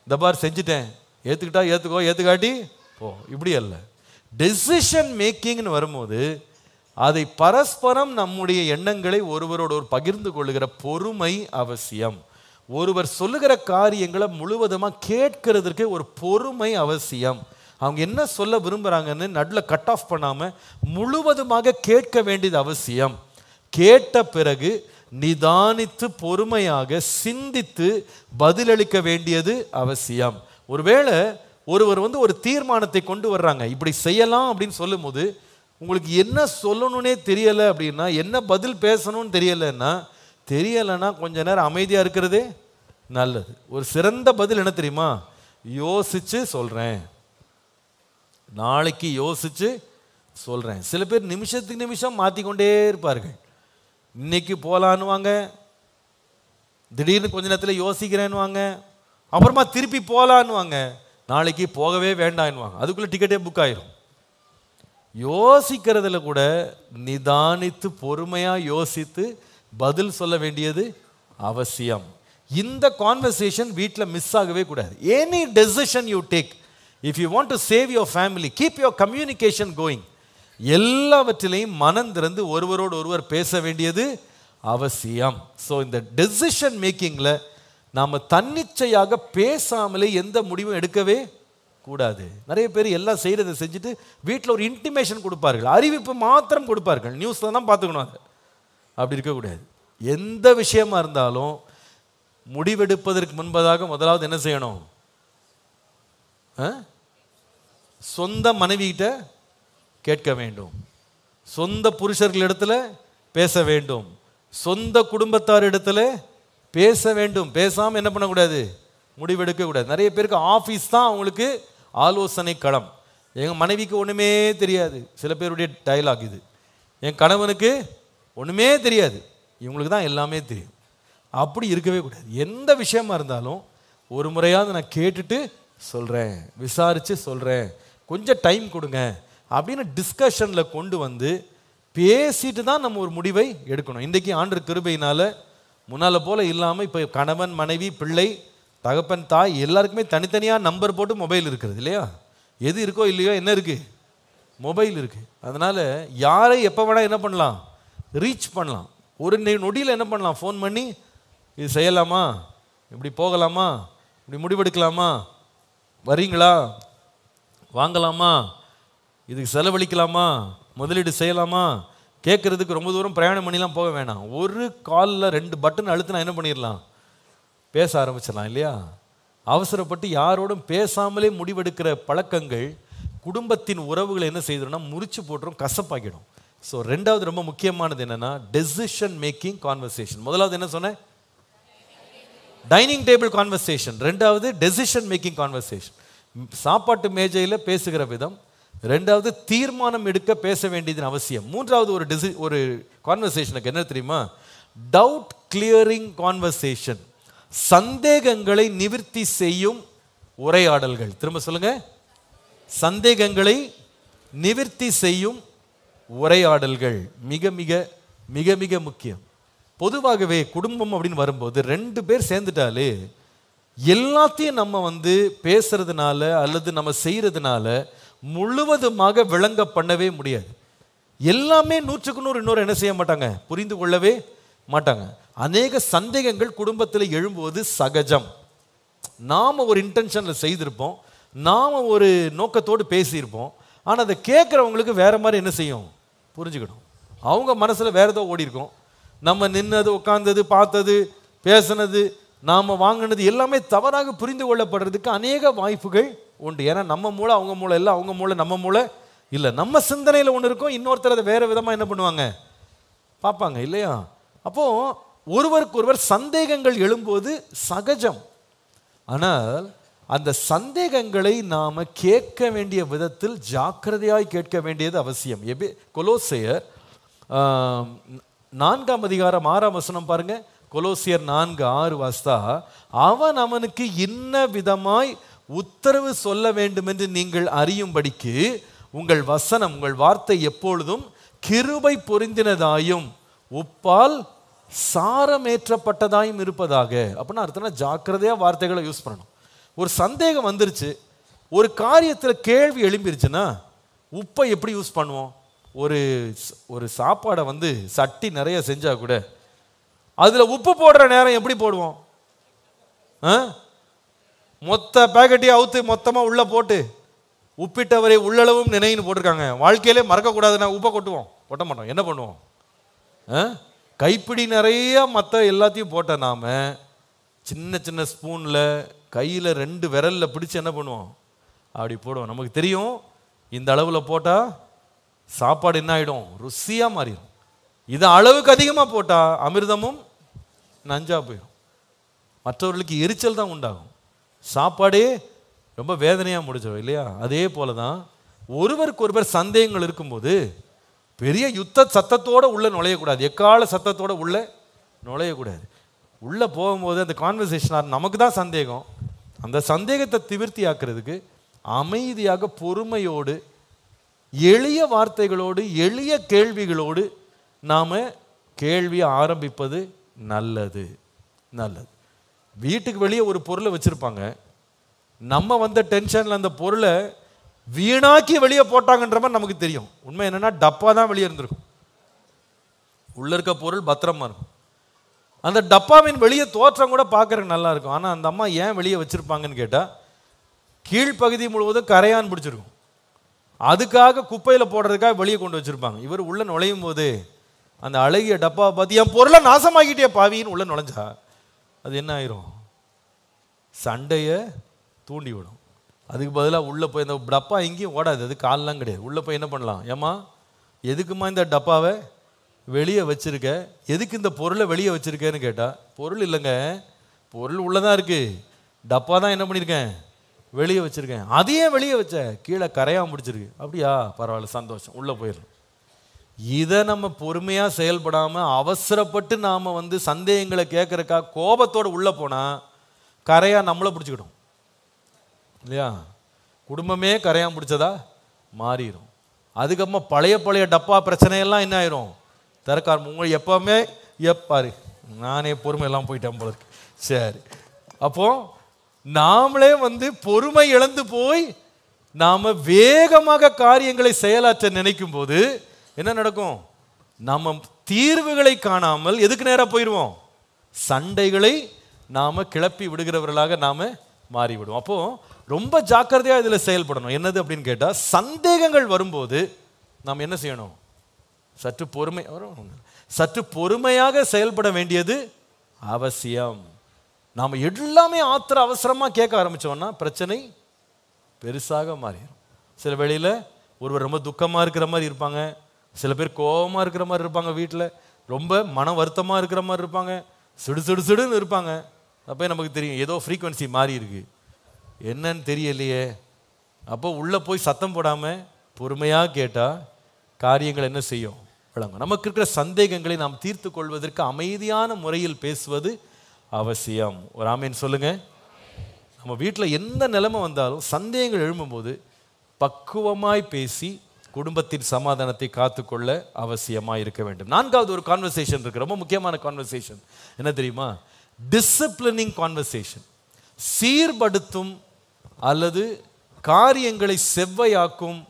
இந்த பார் செஞ்சுட்டேன், ஏற்றுக்கிட்டா ஏற்றுக்கோ, ஏற்றுக்காட்டி போ, இப்படி அல்ல. டெசிஷன் மேக்கிங்னு வரும்போது அதை பரஸ்பரம் நம்முடைய எண்ணங்களை ஒருவரோடு ஒரு பகிர்ந்து கொள்ளுகிற பொறுமை அவசியம். ஒருவர் சொல்லுகிற காரியங்களை முழுவதுமாக கேட்கறதுக்கு ஒரு பொறுமை அவசியம். அவங்க என்ன சொல்ல விரும்புகிறாங்கன்னு நடுவில் கட் ஆஃப் பண்ணாமல் முழுவதுமாக கேட்க வேண்டியது அவசியம். கேட்ட பிறகு நிதானித்து பொறுமையாக சிந்தித்து பதிலளிக்க வேண்டியது அவசியம். ஒருவேளை ஒருவர் ஒரு தீர்மானத்தை கொண்டு வர்றாங்க, இப்படி செய்யலாம் அப்படின்னு சொல்லும் போது உங்களுக்கு என்ன சொல்லணும்னே தெரியலை அப்படின்னா, என்ன பதில் பேசணும்னு தெரியலைன்னா கொஞ்ச நேரம் அமைதியாக இருக்கிறதே நல்லது. ஒரு சிறந்த பதில் என்ன தெரியுமா? யோசிச்சு சொல்கிறேன், நாளைக்கு யோசிச்சு சொல்கிறேன். சில பேர் நிமிஷத்துக்கு நிமிஷம் மாற்றிக்கொண்டே இருப்பார்கள். இன்னைக்கு போகலான்னுவாங்க, திடீர்னு கொஞ்ச நேரத்தில் யோசிக்கிறேன்னுவாங்க, அப்புறமா திருப்பி போகலான்னுவாங்க, நாளைக்கு போகவே வேண்டான்னுவாங்க, அதுக்குள்ளே டிக்கெட்டே புக் ஆயிரும். யோசிக்கிறதுல கூட நிதானித்து பொறுமையாக யோசித்து பதில் சொல்ல வேண்டியது அவசியம். இந்த கான்வர்சேஷன் வீட்டில் மிஸ் ஆகவே கூடாது. Any decision you take, if you want to save your family, keep your communication going. எல்லாவற்றிலையும் மனம் திறந்து ஒருவரோடு ஒருவர் பேச வேண்டியது அவசியம். ஸோ இந்த டெசிஷன் மேக்கிங்கில் நாம் தன்னிச்சையாக பேசாமலே எந்த முடிவும் எடுக்கவே கூடாது. நிறைய பேர் எல்லாம் செய்கிறத செஞ்சுட்டு வீட்டில் ஒரு இன்டிமேஷன் கொடுப்பார்கள், அறிவிப்பு மாத்திரம் கொடுப்பார்கள், நியூஸில் தான் பார்த்துக்கணும். அது அப்படி இருக்கக்கூடாது. எந்த விஷயமா இருந்தாலும் முடிவெடுப்பதற்கு முன்பதாக முதலாவது என்ன செய்யணும்? சொந்த மனைவிகிட்ட கேட்க வேண்டும், சொந்த புருஷர்களிடத்துல பேச வேண்டும், சொந்த குடும்பத்தார் இடத்துல பேச வேண்டும். பேசாமல் என்ன பண்ணக்கூடாது? முடிவெடுக்க கூடாது. நிறைய பேருக்கு ஆஃபீஸ் தான் அவங்களுக்கு ஆலோசனை களம். எங்கள் மனைவிக்கு ஒன்றுமே தெரியாது, சில பேருடைய டயலாக் இது. என் கணவனுக்கு ஒன்றுமே தெரியாது, இவங்களுக்கு தான் எல்லாமே தெரியும். அப்படி இருக்கவே கூடாது. எந்த விஷயமா இருந்தாலும் ஒரு முறையாவது நான் கேட்டுட்டு சொல்கிறேன், விசாரித்து சொல்கிறேன், கொஞ்சம் டைம் கொடுங்க அப்படின்னு டிஸ்கஷனில் கொண்டு வந்து பேசிட்டு தான் நம்ம ஒரு முடிவை எடுக்கணும். இன்றைக்கி ஆண்டவர் கிருபையினால் முன்னால் போல் இல்லாமல் இப்போ கணவன் மனைவி பிள்ளை தகப்பன் தாய் எல்லாருக்குமே தனித்தனியாக நம்பர் போட்டு மொபைல் இருக்கிறது இல்லையா? எது இருக்கோ இல்லையோ என்ன இருக்குது? மொபைல் இருக்குது. அதனால் யாரை எப்போ வேணால் என்ன பண்ணலாம்? ரீச் பண்ணலாம். ஒரு நொடியில் என்ன பண்ணலாம்? ஃபோன் பண்ணி இது செய்யலாமா, இப்படி போகலாமா, இப்படி முடிவெடுக்கலாமா, வரீங்களா, வாங்கலாமா, இதுக்கு செலவழிக்கலாமா, முதலீடு செய்யலாமா, கேட்குறதுக்கு ரொம்ப தூரம் பிரயாணம் பண்ணிலாம் போக வேணாம். ஒரு காலில் 2 பட்டன் அழுத்தினா என்ன பண்ணிடலாம்? பேச ஆரம்பிச்சிடலாம் இல்லையா? அவசரப்பட்டு யாரோடும் பேசாமலே முடிவெடுக்கிற பழக்கங்கள் குடும்பத்தின் உறவுகளை என்ன செய்தோம்னா முறிச்சு போட்டுரும், கசப்பாக்கிடும். ஸோ ரெண்டாவது ரொம்ப முக்கியமானது என்னென்னா டெசிஷன் மேக்கிங் கான்வர்சேஷன். முதலாவது என்ன சொன்னேன்? Dining table conversation. ரெண்டாவது டெசிஷன் மேக்கிங் கான்வர்சேஷன், சாப்பாட்டு மேஜையில் பேசுகிற விதம். ரெண்டாவது தீர்மானம் எடுக்க பேச வேண்டியது அவசியம். மூன்றாவது ஒரு கான்வர்சேஷனுக்கு என்ன தெரியுமா? டவுட் கிளியரிங் கான்வர்சேஷன், சந்தேகங்களை நிவர்த்தி செய்யும் உரையாடல்கள். திரும்ப சொல்லுங்க, சந்தேகங்களை நிவர்த்தி செய்யும் உரையாடல்கள் மிக மிக மிக மிக முக்கியம். பொதுவாகவே குடும்பம் அப்படின்னு வரும்போது 2 பேர் சேர்ந்துட்டாலே எல்லாத்தையும் நம்ம பேசுறதுனால அல்லது நம்ம செய்யறதுனால முழுவதுமாக விளங்க பண்ணவே முடியாது. எல்லாமே 100க்கு 100 இன்னொரு என்ன செய்ய மாட்டாங்க? புரிந்து கொள்ளவே மாட்டாங்க. அநேக சந்தேகங்கள் குடும்பத்தில் எழும்புவது சகஜம். நாம் ஒரு இன்டென்ஷனில் செய்திருப்போம், நாம் ஒரு நோக்கத்தோடு பேசியிருப்போம், ஆனால் அதை கேட்குறவங்களுக்கு வேற மாதிரி என்ன செய்யும்? புரிஞ்சுக்கணும். அவங்க மனசில் வேற ஏதோ ஓடி இருக்கும். நம்ம நின்னது, உட்கார்ந்தது, பார்த்தது, பேசினது, நாம் வாங்கினது எல்லாமே தவறாக புரிந்து கொள்ளப்படுறதுக்கு அநேக வாய்ப்புகள் உண்டு. ஏன்னா நம்ம மூளை அவங்க மூளை இல்லை, அவங்க மூளை நம்ம மூளை இல்லை. நம்ம சிந்தனையில் ஒன்று இருக்கும், இன்னொருத்தர் அதை வேறு விதமாக என்ன பண்ணுவாங்க? பார்ப்பாங்க இல்லையா? அப்போது ஒருவருக்கு ஒருவர் சந்தேகங்கள் எழும்போது சகஜம். ஆனால் அந்த சந்தேகங்களை நாம் கேட்க வேண்டிய விதத்தில் ஜாக்கிரதையாய் கேட்க வேண்டியது அவசியம். கொலோசையர் 4ஆம் அதிகாரம் 6ஆம் வசனம் பாருங்க. கொலோசியர் 4:6 வாஸ்தா, அவன் அவனுக்கு இன்ன விதமாய் உத்தரவு சொல்ல வேண்டும் என்று நீங்கள் அறியும்படிக்கு உங்கள் வசனம், உங்கள் வார்த்தை எப்பொழுதும் கிருபை பொருந்தினதாயும் உப்பால் சாரமேற்றப்பட்டதாயும் இருப்பதாக. அப்படின்னா அர்த்தம், ஜாக்கிரதையா வார்த்தைகளை யூஸ் பண்ணணும். ஒரு சந்தேகம் வந்துருச்சு, ஒரு காரியத்தில் கேள்வி எழும்பிருச்சுன்னா உப்பை எப்படி யூஸ் பண்ணுவோம்? ஒரு சாப்பாடை வந்து சட்டி நிறைய செஞ்சா கூட அதில் உப்பு போடுற நேரம் எப்படி போடுவோம்? மொத்த பேக்கெட்டையும் அவுத்து மொத்தமாக உள்ளே போட்டு உப்பிட்டவரை உள்ளளவும் நினைன்னு போட்டிருக்காங்க. வாழ்க்கையிலே மறக்கக்கூடாதுன்னா உப்பை கொட்டுவோம், கொட்ட மாட்டோம். என்ன பண்ணுவோம்? கைப்பிடி நிறைய மற்ற எல்லாத்தையும் போட்ட நாம் சின்ன சின்ன ஸ்பூனில் கையில் 2 விரலில் பிடிச்சி என்ன பண்ணுவோம்? அப்படி போடுவோம். நமக்கு தெரியும் இந்த அளவில் போட்டால் சாப்பாடு என்ன ஆகிடும்? ருசியாக மாறிடும். இது அளவுக்கு அதிகமாக போட்டால் அமிர்தமும் நஞ்சா போயிடும், மற்றவர்களுக்கு எரிச்சல் தான் உண்டாகும், சாப்பாடே ரொம்ப வேதனையாக முடிச்சிடும் இல்லையா? அதே போல தான் ஒருவருக்கு ஒருவர் சந்தேகங்கள் இருக்கும்போது பெரிய யுத்த சத்தத்தோடு உள்ளே நுழையக்கூடாது, எக்கால சத்தத்தோடு உள்ளே நுழையக்கூடாது. உள்ளே போகும்போது அந்த கான்வர்சேஷனாக நமக்கு தான் சந்தேகம், அந்த சந்தேகத்தை திவிர்த்தி ஆக்கிறதுக்கு அமைதியாக பொறுமையோடு எளிய வார்த்தைகளோடு எளிய கேள்விகளோடு நாம் கேள்வியை ஆரம்பிப்பது நல்லது. நல்லது. வீட்டுக்கு வெளியே ஒரு பொருளை வச்சுருப்பாங்க, நம்ம வந்த டென்ஷனில் அந்த பொருளை வீணாக்கி வெளியே போட்டாங்கன்ற மாதிரி நமக்கு தெரியும். உண்மை என்னென்னா டப்பா தான் வெளியே இருந்திருக்கும், உள்ளே இருக்க பொருள் பத்திரமா இருக்கும். அந்த டப்பாவின் வெளியே தோற்றம் கூட பார்க்குறதுக்கு நல்லா இருக்கும். ஆனால் அந்த அம்மா ஏன் வெளியே வச்சுருப்பாங்கன்னு கேட்டால் கீழ்ப்பகுதி முழுவதும் கரையான் பிடிச்சிருக்கும், அதுக்காக குப்பையில் போடுறதுக்காக வெளியே கொண்டு வச்சுருப்பாங்க. இவர் உள்ளே நுழையும் போது அந்த அழகிய டப்பாவை பார்த்து என் பொருளை நாசமாக்கிட்டே பாவின்னு உள்ளே நுழைஞ்சா அது என்ன ஆயிரும்? சண்டையை தூண்டி விடும். அதுக்கு பதிலாக உள்ளே போய் இந்த டப்பா எங்கேயும் ஓடாது, அது கால்லாம் கிடையாது. உள்ளே போய் என்ன பண்ணலாம்? ஏம்மா எதுக்குமா இந்த டப்பாவை வெளியே வச்சுருக்க, எதுக்கு இந்த பொருளை வெளியே வச்சுருக்கேன்னு கேட்டால் பொருள் இல்லைங்க, பொருள் உள்ளே தான் இருக்குது, டப்பா தான் என்ன பண்ணியிருக்கேன்? வெளியே வச்சுருக்கேன். அதையே வெளியே வச்ச, கீழே கரையாம பிடிச்சிருக்கு. அப்படியா, பரவாயில்ல, சந்தோஷம், உள்ளே போயிடும். இதை நம்ம பொறுமையாக செயல்படாமல் அவசரப்பட்டு நாம் வந்து சந்தேகங்களை கேட்குறக்கா கோபத்தோடு உள்ளே போனால் கரையாக நம்மளை பிடிச்சிக்கிடும் இல்லையா? குடும்பமே கரையான் பிடிச்சதா மாறிடும். அதுக்கப்புறமா பழைய டப்பா பிரச்சனையெல்லாம் என்ன ஆயிரும்? திறக்கார். உங்களை எப்போவுமே எப்பாரு நானே பொறுமையெல்லாம் போயிட்டேன் போல இருக்கு. சரி, அப்போ நாமளே வந்து பொறுமை இழந்து போய் நாம் வேகமாக காரியங்களை செயலாற்ற நினைக்கும் போது என்ன நடக்கும்? நம்ம தீர்வுகளை காணாமல் எதுக்கு நேராக போயிடுவோம்? சண்டைகளை நாம் கிளப்பி விடுகிறவர்களாக நாம் மாறிவிடுவோம். அப்போது ரொம்ப ஜாக்கிரதையாக இதில் செயல்படணும். என்னது அப்படின்னு கேட்டால், சந்தேகங்கள் வரும்போது நாம் என்ன செய்யணும்? சற்று பொறுமையாக செயல்பட வேண்டியது அவசியம். நாம் எல்லாமே அவசரமாக கேட்க ஆரம்பித்தோம்னா பிரச்சனை பெருசாக மாறிடும். சில வேளையில் ஒருவர் ரொம்ப துக்கமாக இருக்கிற மாதிரி இருப்பாங்க, சில பேர் கோபமாக இருக்கிற மாதிரி இருப்பாங்க, வீட்டில் ரொம்ப மன வருத்தமாக இருக்கிற மாதிரி இருப்பாங்க, சிடுன்னு இருப்பாங்க. அப்போ நமக்கு தெரியும் ஏதோ ஃப்ரீக்வன்சி மாறி இருக்கு, என்னன்னு தெரியலையே. அப்போ உள்ளே போய் சத்தம் போடாமல் பொறுமையாக கேட்டால் காரியங்கள் என்ன செய்யும்? விளங்கும். நமக்கு இருக்கிற சந்தேகங்களை நாம் தீர்த்து கொள்வதற்கு அமைதியான முறையில் பேசுவது அவசியம். ஒரு ஆமீன் சொல்லுங்க. நம்ம வீட்டில் எந்த நிலைமை வந்தாலும் சந்தேகங்கள் எழும்பும்போது பக்குவமாய் பேசி குடும்பத்தின் சமாதானத்தை காத்துக்கொள்ள அவசியமாக இருக்க வேண்டும். 4வது ஒரு கான்வர்சேஷன் இருக்கு, ரொம்ப முக்கியமான கான்வர்சேஷன். என்ன தெரியுமா? Disciplining conversation. சீர்படுத்தும் அல்லது காரியங்களை செவ்வையாக்கும்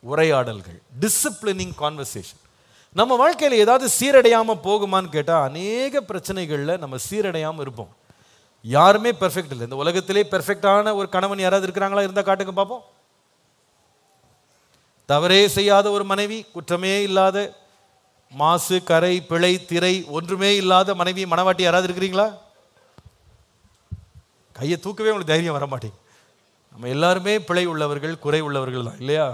உரையாடல்கள். Disciplining conversation. நம்ம வாழ்க்கையில் ஏதாவது சீரடையாமல் போகுமான்னு கேட்டால் அநேக பிரச்சனைகளில் நம்ம சீரடையாமல் இருப்போம். யாருமே பெர்ஃபெக்ட் இல்லை. இந்த உலகத்திலே பெர்ஃபெக்டான ஒரு கணவன் யாராவது இருக்கிறாங்களா? இருந்தால் காட்டுங்க பார்ப்போம். தவறே செய்யாத ஒரு மனைவி, குற்றமே இல்லாத, மாசு கரை பிழை திரை ஒன்றுமே இல்லாத மனைவி மனவாட்டி யாராவது இருக்கிறீங்களா? கையை தூக்கவே உங்களுக்கு தைரியம் வர மாட்டேங்க. நம்ம எல்லாருமே பிழை உள்ளவர்கள், குறை உள்ளவர்கள் தான் இல்லையா?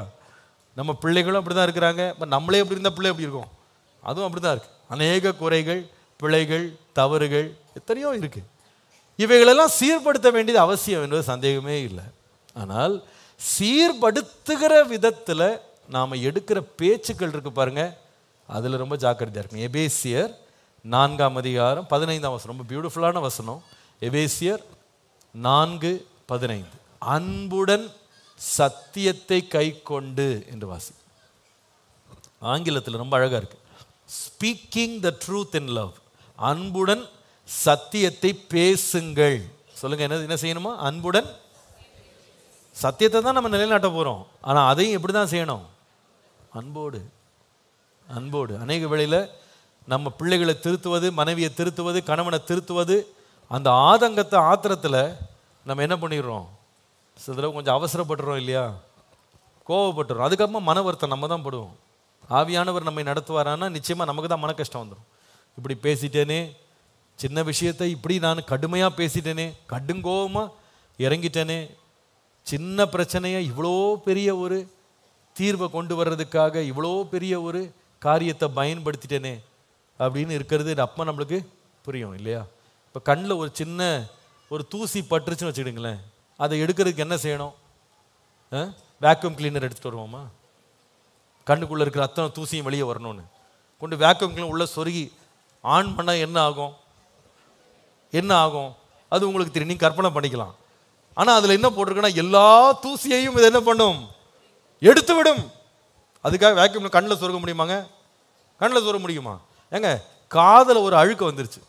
நம்ம பிள்ளைகளும் அப்படி தான் இருக்கிறாங்க. இப்போ நம்மளே எப்படி இருந்தால் பிள்ளை எப்படி இருக்கும்? அதுவும் அப்படி தான் இருக்குது. அநேக குறைகள், பிழைகள், தவறுகள் எத்தனையோ இருக்குது. இவைகளெல்லாம் சீர்படுத்த வேண்டியது அவசியம் என்பது சந்தேகமே இல்லை. ஆனால் சீர்படுத்துகிற விதத்தில் நாம் எடுக்கிற பேச்சுக்கள் இருக்கு பாருங்க, அதில் ரொம்ப ஜாக்கிரதையாக இருக்கும். எபேசியர் 4ஆம் அதிகாரம் 15ஆம் வசனம், ரொம்ப பியூட்டிஃபுல்லான வசனம். எபேசியர் 4:15, அன்புடன் சத்தியத்தை கை கொண்டு என்று வாசி. ஆங்கிலத்தில் ரொம்ப அழகாக இருக்கு. Speaking the truth in love. அன்புடன் சத்தியத்தை பேசுங்கள். சொல்லுங்க, என்ன செய்யணுமா? அன்புடன் சத்தியத்தை தான் நம்ம நிலைநாட்ட போகிறோம். ஆனால் அதையும் எப்படி தான் செய்யணும்? அன்போடு. அன்போடு. அநேக வேளையில் நம்ம பிள்ளைகளை திருத்துவது, மனைவியை திருத்துவது, கணவனை திருத்துவது, அந்த ஆதங்கத்தை ஆத்திரத்தில் நம்ம என்ன பண்ணிடுறோம்? சில தடவை கொஞ்சம் அவசரப்பட்டுறோம் இல்லையா? கோவப்பட்டுறோம். அதுக்கப்புறமா மன வருத்தம் நம்ம தான் படுவோம். ஆவியானவர் நம்மை நடத்துவாரான்னா நிச்சயமாக நமக்கு தான் மன கஷ்டம் வந்துடும். இப்படி பேசிட்டேனே, சின்ன விஷயத்தை இப்படி நான் கடுமையாக பேசிட்டேனே, கடுங்கோவமாக இறங்கிட்டேனே, சின்ன பிரச்சனையை இவ்வளோ பெரிய ஒரு தீர்வை கொண்டு வர்றதுக்காக இவ்வளோ பெரிய ஒரு காரியத்தை பயன்படுத்திட்டேனே அப்படின்னு இருக்கிறது அப்போ நம்மளுக்கு புரியும் இல்லையா? இப்போ கண்ணில் ஒரு சின்ன ஒரு தூசி பட்டுருச்சுன்னு வச்சுக்கிடுங்களேன், அதை எடுக்கிறதுக்கு என்ன செய்யணும்? வேக்யூம் கிளீனர் எடுத்துகிட்டு வருவோமா? கண்ணுக்குள்ளே இருக்கிற அத்தனை தூசியும் வெளியே வரணும்னு கொண்டு வேக்யூம் கிளீனர் உள்ள சொருகி ஆன் பண்ணால் என்ன ஆகும்? என்ன ஆகும்? அது உங்களுக்கு தெரியும், நீங்கள் கற்பனை பண்ணிக்கலாம். ஆனால் அதில் என்ன போட்டிருக்குன்னா, எல்லா தூசியையும் இது என்ன பண்ணும்? எடுத்து விடும். அதுக்காக வேக்யூம் கண்ணில் சொருக முடியுமாங்க? கண்ணில் சொருக முடியுமா? ஏங்க, காதில் ஒரு அழுக்கு வந்துருச்சு.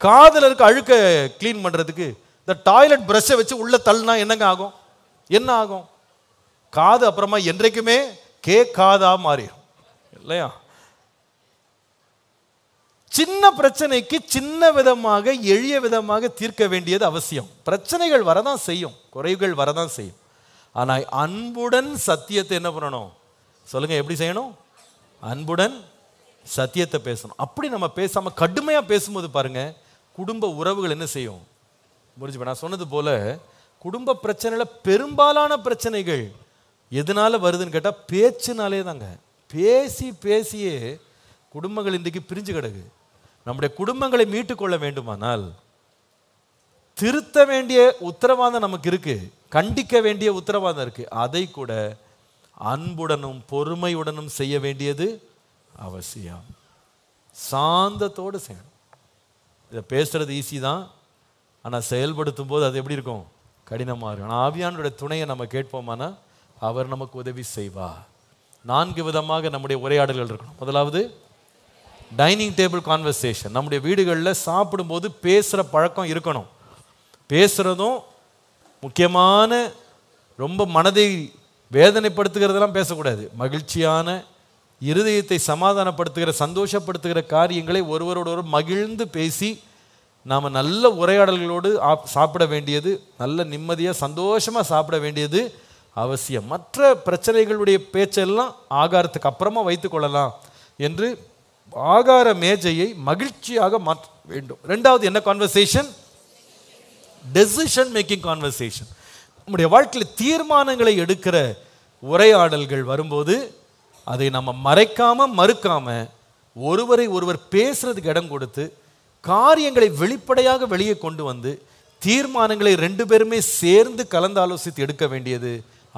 காதில் இருக்க அழுக்கை கிளீன் பண்ணுறதுக்கு இந்த டாய்லெட் ப்ரஷ்ஷை வச்சு உள்ள தள்ளினா என்னங்க ஆகும்? என்ன ஆகும்? காது அப்புறமா என்றைக்குமே கேட்காதா மாறிடும் இல்லையா? சின்ன பிரச்சனைக்கு சின்ன விதமாக எளிய விதமாக தீர்க்க வேண்டியது அவசியம். பிரச்சனைகள் வரதான் செய்யும், குறைகள் வரதான் செய்யும். ஆனால் அன்புடன் சத்தியத்தை என்ன பண்ணணும்? சொல்லுங்க, எப்படி செய்யணும்? அன்புடன் சத்தியத்தை பேசணும். அப்படி நம்ம பேசாம கடுமையா பேசும்போது பாருங்க, குடும்ப உறவுகள் என்ன செய்யும்? புரிஞ்சு. நான் சொன்னது போல குடும்ப பிரச்சனையில பெரும்பாலான பிரச்சனைகள் எதனால வருதுன்னு கேட்டா பேச்சுனாலே தாங்க. பேசி பேசியே குடும்பங்கள் இன்றைக்கு பிரிஞ்சு கிடக்கு. நம்முடைய குடும்பங்களை மீட்டுக்கொள்ள வேண்டுமானால் திருத்த வேண்டிய உத்தரவாதம் நமக்கு இருக்கு, கண்டிக்க வேண்டிய உத்தரவாதம் இருக்கு. அதை கூட அன்புடனும் பொறுமையுடனும் செய்ய வேண்டியது அவசியம். சாந்தத்தோடு செய்யணும். இதை பேசுறது ஈஸி தான், ஆனால் செயல்படுத்தும் போது அது எப்படி இருக்கும்? கடினமாக இருக்கும். ஆனால் ஆவியானுடைய துணையை நம்ம கேட்போமானா அவர் நமக்கு உதவி செய்வார். 4 விதமாக நம்முடைய உரையாடல்கள் இருக்கணும். முதலாவது டைனிங் டேபிள் கான்வர்சேஷன். நம்முடைய வீடுகளில் சாப்பிடும்போது பேசுகிற பழக்கம் இருக்கணும். பேசுகிறதும் முக்கியமான, ரொம்ப மனதை வேதனைப்படுத்துகிறதெல்லாம் பேசக்கூடாது. மகிழ்ச்சியான, இருதயத்தை சமாதானப்படுத்துகிற, சந்தோஷப்படுத்துகிற காரியங்களை ஒருவரோடு மகிழ்ந்து பேசி நாம் நல்ல உரையாடல்களோடு சாப்பிட வேண்டியது, நல்ல நிம்மதியாக சந்தோஷமாக சாப்பிட வேண்டியது அவசியம். மற்ற பிரச்சனைகளுடைய பேச்செல்லாம் ஆகாரத்துக்கு அப்புறமா வைத்து கொள்ளலாம் என்று ஆகார மேஜையை மகிழ்ச்சியாக மாற்ற வேண்டும். ரெண்டாவது என்ன கான்வர்சேஷன்? Decision making conversation. நம்முடைய வாழ்க்கையில் தீர்மானங்களை எடுக்கிற உரையாடல்கள் வரும்போது அதை நம்ம மறைக்காம மறுக்காம ஒருவரை ஒருவர் பேசுறதுக்கு இடம் கொடுத்து காரியங்களை வெளிப்படையாக வெளியே கொண்டு வந்து தீர்மானங்களை 2 பேருமே சேர்ந்து கலந்து ஆலோசித்து எடுக்க வேண்டியது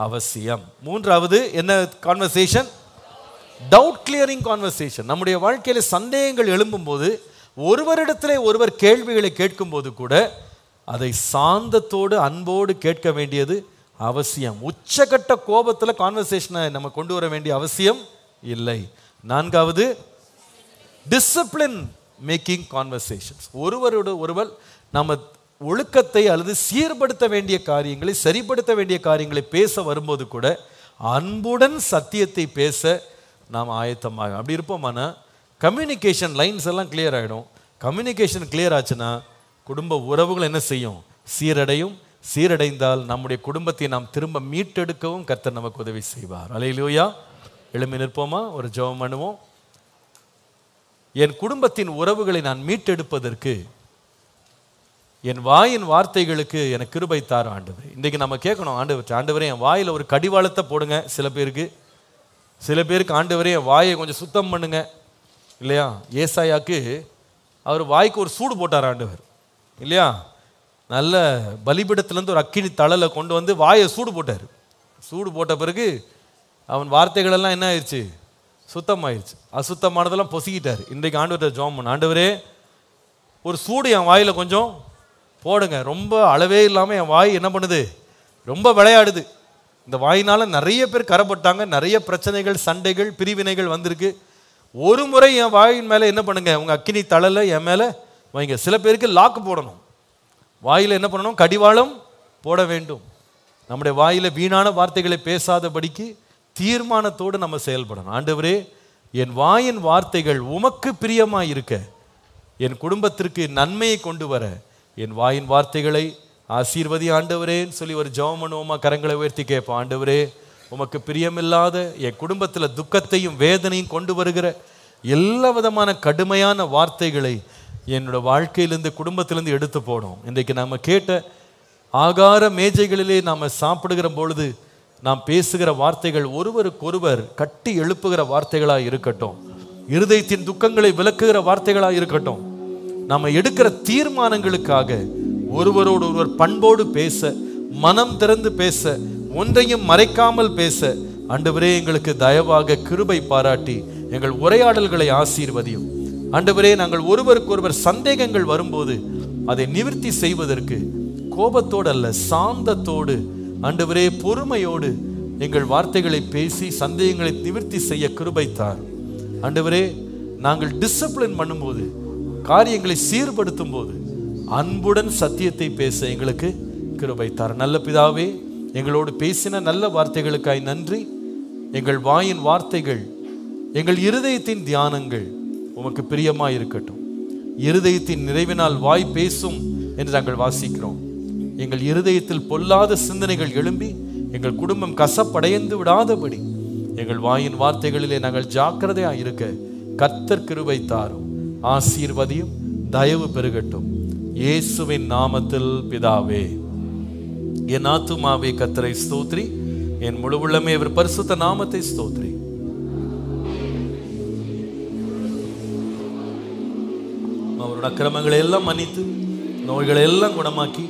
அவசியம். மூன்றாவது என்ன கான்வர்சேஷன்? Doubt clearing conversation. நம்முடைய வாழ்க்கையில சந்தேகங்கள் எழும்பும்போது ஒருவரிடத்திலே ஒருவர் கேள்விகளை கேட்கும் போது கூட அதை சாந்தத்தோடு அன்போடு கேட்க வேண்டியது அவசியம். உச்சகட்ட கோபத்தில் கான்வர்சேஷனை நம்ம கொண்டு வர வேண்டிய அவசியம் இல்லை. நான்காவது டிசிப்ளின் மேக்கிங் கான்வர்சேஷன்ஸ். ஒருவரோடு ஒருவர் நம்ம ஒழுக்கத்தை அல்லது சீர்படுத்த வேண்டிய காரியங்களை, சரிப்படுத்த வேண்டிய காரியங்களை பேச வரும்போது கூட அன்புடன் சத்தியத்தை பேச நாம் ஆயத்தமாக அப்படி இருப்போமானா கம்யூனிகேஷன் லைன்ஸ் எல்லாம் கிளியர் ஆகிடும். கம்யூனிகேஷன் கிளியர் ஆச்சுன்னா குடும்ப உறவுகள் என்ன செய்யும்? சீரடையும். சீரடைந்தால் நம்முடைய குடும்பத்தை நாம் திரும்ப மீட்டெடுக்கவும் கர்த்தர் நமக்கு உதவி செய்வார். அல்லேலூயா. எழும்பி நிற்போமா? ஒரு ஜெபம் பண்ணுவோம். என் குடும்பத்தின் உறவுகளை நான் மீட்டெடுப்பதற்கு என் வாயின் வார்த்தைகளுக்கு எனக்கு கிருபை தாரும் ஆண்டவரே. இன்றைக்கு நம்ம கேட்கணும், ஆண்டவரே என் வாயில் ஒரு கடிவாளத்தை போடுங்க. சில பேருக்கு ஆண்டவரே என் வாயை கொஞ்சம் சுத்தம் பண்ணுங்க இல்லையா? ஏசாயாக்கு அவர் வாய்க்கு ஒரு சூடு போட்டார் ஆண்டவர் இல்லையா? நல்ல பலிபீடத்திலேருந்து ஒரு அக்கினி தழலை கொண்டு வந்து வாயை சூடு போட்டார். சூடு போட்ட பிறகு அவன் வார்த்தைகளெல்லாம் என்ன ஆயிடுச்சு? சுத்தமாயிருச்சு. அசுத்தமானதெல்லாம் பொசிக்கிட்டார். இன்றைக்கு ஆண்டவர்கிட்ட ஜெபம் பண்ண, ஆண்டவரே ஒரு சூடு என் வாயில் கொஞ்சம் போடுங்க. ரொம்ப அளவே இல்லாமல் என் வாய் என்ன பண்ணுது, ரொம்ப விளையாடுது. இந்த வாயினால் நிறைய பேர் கரைப்பட்டாங்க, நிறைய பிரச்சனைகள், சண்டைகள், பிரிவினைகள் வந்திருக்கு. ஒரு முறை என் வாயின் மேலே என்ன பண்ணுங்க, உங்கள் அக்கினி தழலை என் மேலே வைங்க. சில பேருக்கு லாக்கு போடணும், வாயில் என்ன பண்ணணும், கடிவாளம் போட வேண்டும். நம்முடைய வாயில் வீணான வார்த்தைகளை பேசாதபடிக்கு தீர்மானத்தோடு நம்ம செயல்படணும். ஆண்டவரே, என் வாயின் வார்த்தைகள் உமக்கு பிரியமாக இருக்க, என் குடும்பத்திற்கு நன்மையை கொண்டு வர என் வாயின் வார்த்தைகளை ஆசீர்வதி ஆண்டவரேன்னு சொல்லி ஒரு ஜெபம் பண்ணுவோமா? கரங்களை உயர்த்தி கேட்போம். ஆண்டவரே, உமக்கு பிரியமில்லாத என் குடும்பத்தில் துக்கத்தையும் வேதனையும் கொண்டு வருகிற எல்லா விதமான கடுமையான வார்த்தைகளை என்னோட வாழ்க்கையிலேருந்து, குடும்பத்திலேருந்து எடுத்து போடும். இன்றைக்கு நாம் கேட்ட ஆகார மேஜைகளிலே நாம் சாப்பிடுகிற பொழுது நாம் பேசுகிற வார்த்தைகள் ஒருவருக்கொருவர் கட்டி எழுப்புகிற வார்த்தைகளாக இருக்கட்டும். இருதயத்தின் துக்கங்களை விளக்குகிற வார்த்தைகளாக இருக்கட்டும். நாம் எடுக்கிற தீர்மானங்களுக்காக ஒருவரோடு ஒருவர் பண்போடு பேச, மனம் திறந்து பேச, ஒன்றையும் மறைக்காமல் பேச ஆண்டவரே எங்களுக்கு தயவாக கிருபை பாராட்டி எங்கள் உரையாடல்களை ஆசீர்வதியும். ஆண்டவரே, நாங்கள் ஒருவருக்கொருவர் சந்தேகங்கள் வரும்போது அதை நிவர்த்தி செய்வதற்கு கோபத்தோடு அல்ல, சாந்தத்தோடு ஆண்டவரே பொறுமையோடு எங்கள் வார்த்தைகளை பேசி சந்தேகங்களை நிவர்த்தி செய்ய கிருபை தார். ஆண்டவரே, நாங்கள் டிசிப்ளின் பண்ணும்போது, காரியங்களை சீர்படுத்தும் போது அன்புடன் சத்தியத்தை பேச எங்களுக்கு கிருபை தார். நல்ல பிதாவே, எங்களோடு பேசின நல்ல வார்த்தைகளுக்காய் நன்றி. எங்கள் வாயின் வார்த்தைகள், எங்கள் இருதயத்தின் தியானங்கள் உமக்கு பிரியமாக இருக்கட்டும். இருதயத்தின் நிறைவினால் வாய் பேசும் என்று நாங்கள் வாசிக்கிறோம். எங்கள் இருதயத்தில் பொல்லாத சிந்தனைகள் எழும்பி எங்கள் குடும்பம் கசப்படைந்து விடாதபடி எங்கள் வாயின் வார்த்தைகளிலே நாங்கள் ஜாக்கிரதையாக இருக்க கர்த்தர் கிருபை தாரும். ஆசீர்வதியும், தயவு பெருகட்டும். இயேசுவின் நாமத்தில் பிதாவே. என் ஆத்துமாவே கர்த்தரை ஸ்தோத்ரி, என் முழு உள்ளமே அவர் பரிசுத்த நாமத்தை ஸ்தோத்ரி. அவரோட அக்கிரமங்களை எல்லாம் மன்னித்து, நோய்களை எல்லாம் குணமாக்கி,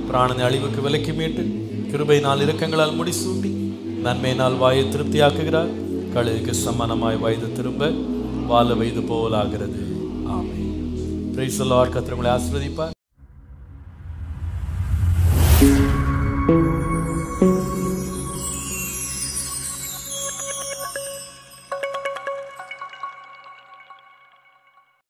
பிராணனை அழிவுக்கு விலக்கி மீட்டு, கிருபையினால் இரக்கங்களால் முடிசூட்டி, நன்மையினால் வாயை திருப்தியாக்குகிறார். கழுகுக்கு சமானமாய் வயது திரும்ப வாழ வயது போலாகிறது. ஆமென். Praise the Lord. கர்த்தர் உங்களை ஆசீர்வதிப்பார்.